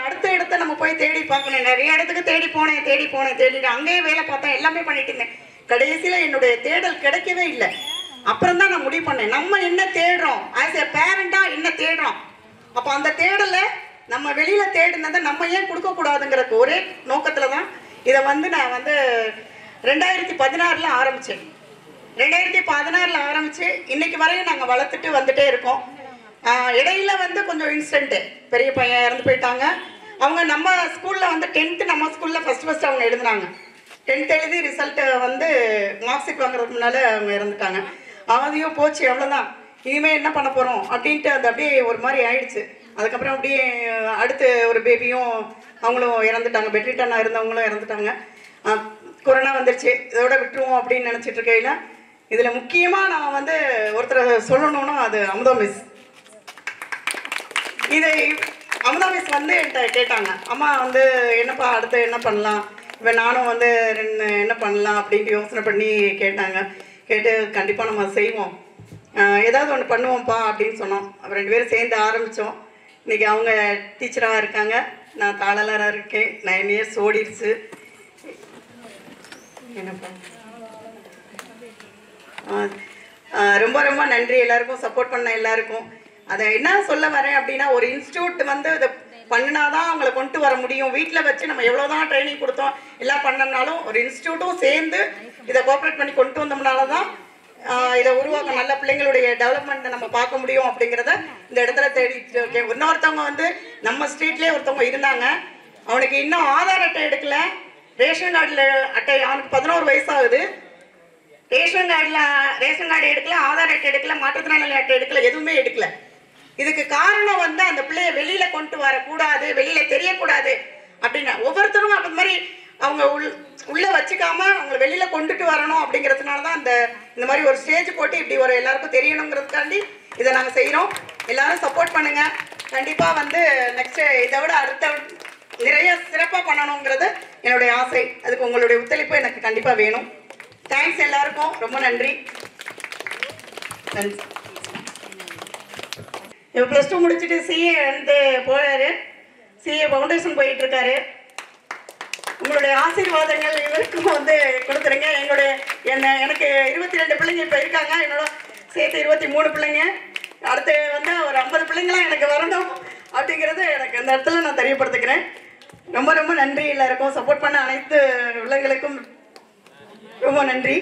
அடுத்த இடத்த நம்ம போய் தேடி பார்க்கணும். நிறைய இடத்துக்கு தேடி போனேன் அங்கேயே வேலை பார்த்தேன், எல்லாமே பண்ணிட்டு இருந்தேன். கடைசியில என்னுடைய தேடல் கிடைக்கவே இல்லை. அப்புறம் தான் நான் முடிவு பண்ணேன், நம்ம என்ன தேடுறோம், ஆஸ் ஏ பேரண்டா என்ன தேடுறோம். அப்போ அந்த தேடலை நம்ம வெளியில தேடினதை நம்ம ஏன் கொடுக்க கூடாதுங்கிறதுக்கு ஒரே நோக்கத்துல தான் இதை வந்து நான் வந்து 2016 ஆரம்பிச்சேன். 2016 ஆரம்பிச்சு இன்னைக்கு வரையும் நாங்கள் வளர்த்துட்டு வந்துட்டே இருக்கோம். இடையில வந்து கொஞ்சம் இன்சிடென்ட், பெரிய பையன் இறந்து போயிட்டாங்க. அவங்க நம்ம ஸ்கூல்ல வந்து 10th நம்ம ஸ்கூல்ல ஃபர்ஸ்ட் அவங்க எழுதுனாங்க. 10th எழுதி ரிசல்ட்டை வந்து மார்க் ஷீட் வாங்குறதுக்கு முன்னால அவங்க இறந்துட்டாங்க. அதையும் போச்சு, அவ்வளோதான், இனிமேல் என்ன பண்ண போகிறோம் அப்படின்ட்டு அது அப்படியே ஒரு மாதிரி ஆயிடுச்சு. அதுக்கப்புறம் அப்படியே அடுத்து ஒரு பேபியும் அவங்களும் இறந்துட்டாங்க, பெட்ரிட்டனா இருந்தவங்களும் இறந்துட்டாங்க. கொரோனா வந்துருச்சு, இதோட விட்டுருவோம் அப்படின்னு நினச்சிட்டு இருக்கையில இதில் முக்கியமாக நான் வந்து ஒருத்தரை சொல்லணும்னா அது அமுதா மிஸ். இதை அமுதா மிஸ் வந்து என்கிட்ட கேட்டாங்க, அம்மா வந்து என்னப்பா அடுத்து என்ன பண்ணலாம், இப்போ நானும் வந்து என்ன பண்ணலாம் அப்படின்ட்டு யோசனை பண்ணி கேட்டாங்க. கேட்டு கண்டிப்பாக நம்ம செய்வோம், ஏதாவது ஒன்று பண்ணுவோம்ப்பா அப்படின்னு சொன்னோம். அப்புறம் 2 பேரும் சேர்ந்து ஆரம்பித்தோம். இன்றைக்கி அவங்க டீச்சராக இருக்காங்க, நான் தாளலராக இருக்கேன். 9 இயர்ஸ் ஓடிடுச்சு. என்னப்பா ரொம்ப ரொம்ப நன்றி எல்லாருக்கும், சப்போர்ட் பண்ண எல்லாருக்கும். அதை என்ன சொல்ல வரேன் அப்படின்னா, ஒரு இன்ஸ்டியூட் வந்து இதை பண்ணினாதான் அவங்களை கொண்டு வர முடியும். வீட்டில் வச்சு நம்ம எவ்வளோதான் ட்ரைனிங் கொடுத்தோம் எல்லாம் பண்ணோம்னாலும் ஒரு இன்ஸ்டியூட்டும் சேர்ந்து இதை கோஆப்ரேட் பண்ணி கொண்டு வந்தோம்னால தான் இதை உருவாக்க நல்ல பிள்ளைங்களுடைய டெவலப்மெண்ட்டை நம்ம பார்க்க முடியும் அப்படிங்கிறத இந்த இடத்துல தேடிட்டு இருக்கேன். இன்னொருத்தவங்க வந்து நம்ம ஸ்ட்ரீட்லேயே ஒருத்தவங்க இருந்தாங்க, அவனுக்கு இன்னும் ஆதார் அட்டை எடுக்கல, ரேஷன் கார்டில் அட்டை, அவனுக்கு 11 வயசு ஆகுது. ரேஷன் கார்டு எடுக்கல, ஆதார் அட்டை எடுக்கல, மாற்றுத்திறனாளி அட்டை எடுக்கல, எதுவுமே எடுக்கல. இதுக்கு காரணம் வந்து அந்த பிள்ளைய வெளியில கொண்டு வரக்கூடாது, வெளியில தெரியக்கூடாது அப்படின்னா ஒவ்வொருத்தரும் அந்த மாதிரி அவங்க உள்ள வச்சுக்காம அவங்க வெளியில கொண்டுட்டு வரணும் அப்படிங்கிறதுனால தான் இந்த மாதிரி ஒரு ஸ்டேஜ் போட்டு இப்படி ஒரு எல்லாருக்கும் தெரியணுங்கிறதுக்காண்டி இதை நாங்கள் செய்கிறோம். எல்லாரும் சப்போர்ட் பண்ணுங்க. கண்டிப்பா வந்து நெக்ஸ்ட் இதை விட அடுத்த நிறைய சிறப்பாக பண்ணணுங்கிறது என்னுடைய ஆசை. அதுக்கு உங்களுடைய ஒத்துழைப்பு எனக்கு கண்டிப்பாக வேணும். தேங்க்ஸ் எல்லாருக்கும், ரொம்ப நன்றி. இப்போ +2 முடிச்சுட்டு CA வந்து போறாரு, CA ஃபவுண்டேஷன் போயிட்டு இருக்காரு. உங்களுடைய ஆசீர்வாதங்கள் இவருக்கும் வந்து கொடுத்துருங்க. எனக்கு 22 பிள்ளைங்க இப்போ இருக்காங்க, என்னோட சேர்த்து 23 பிள்ளைங்க. அடுத்து வந்து ஒரு 50 பிள்ளைங்களாம் எனக்கு வரணும் அப்படிங்கிறது எனக்கு அந்த இடத்துல நான் தெரியப்படுத்திக்கிறேன். ரொம்ப ரொம்ப நன்றி எல்லாருக்கும், சப்போர்ட் பண்ண அனைத்து பிள்ளைங்களுக்கும் ரொம்ப நன்றி.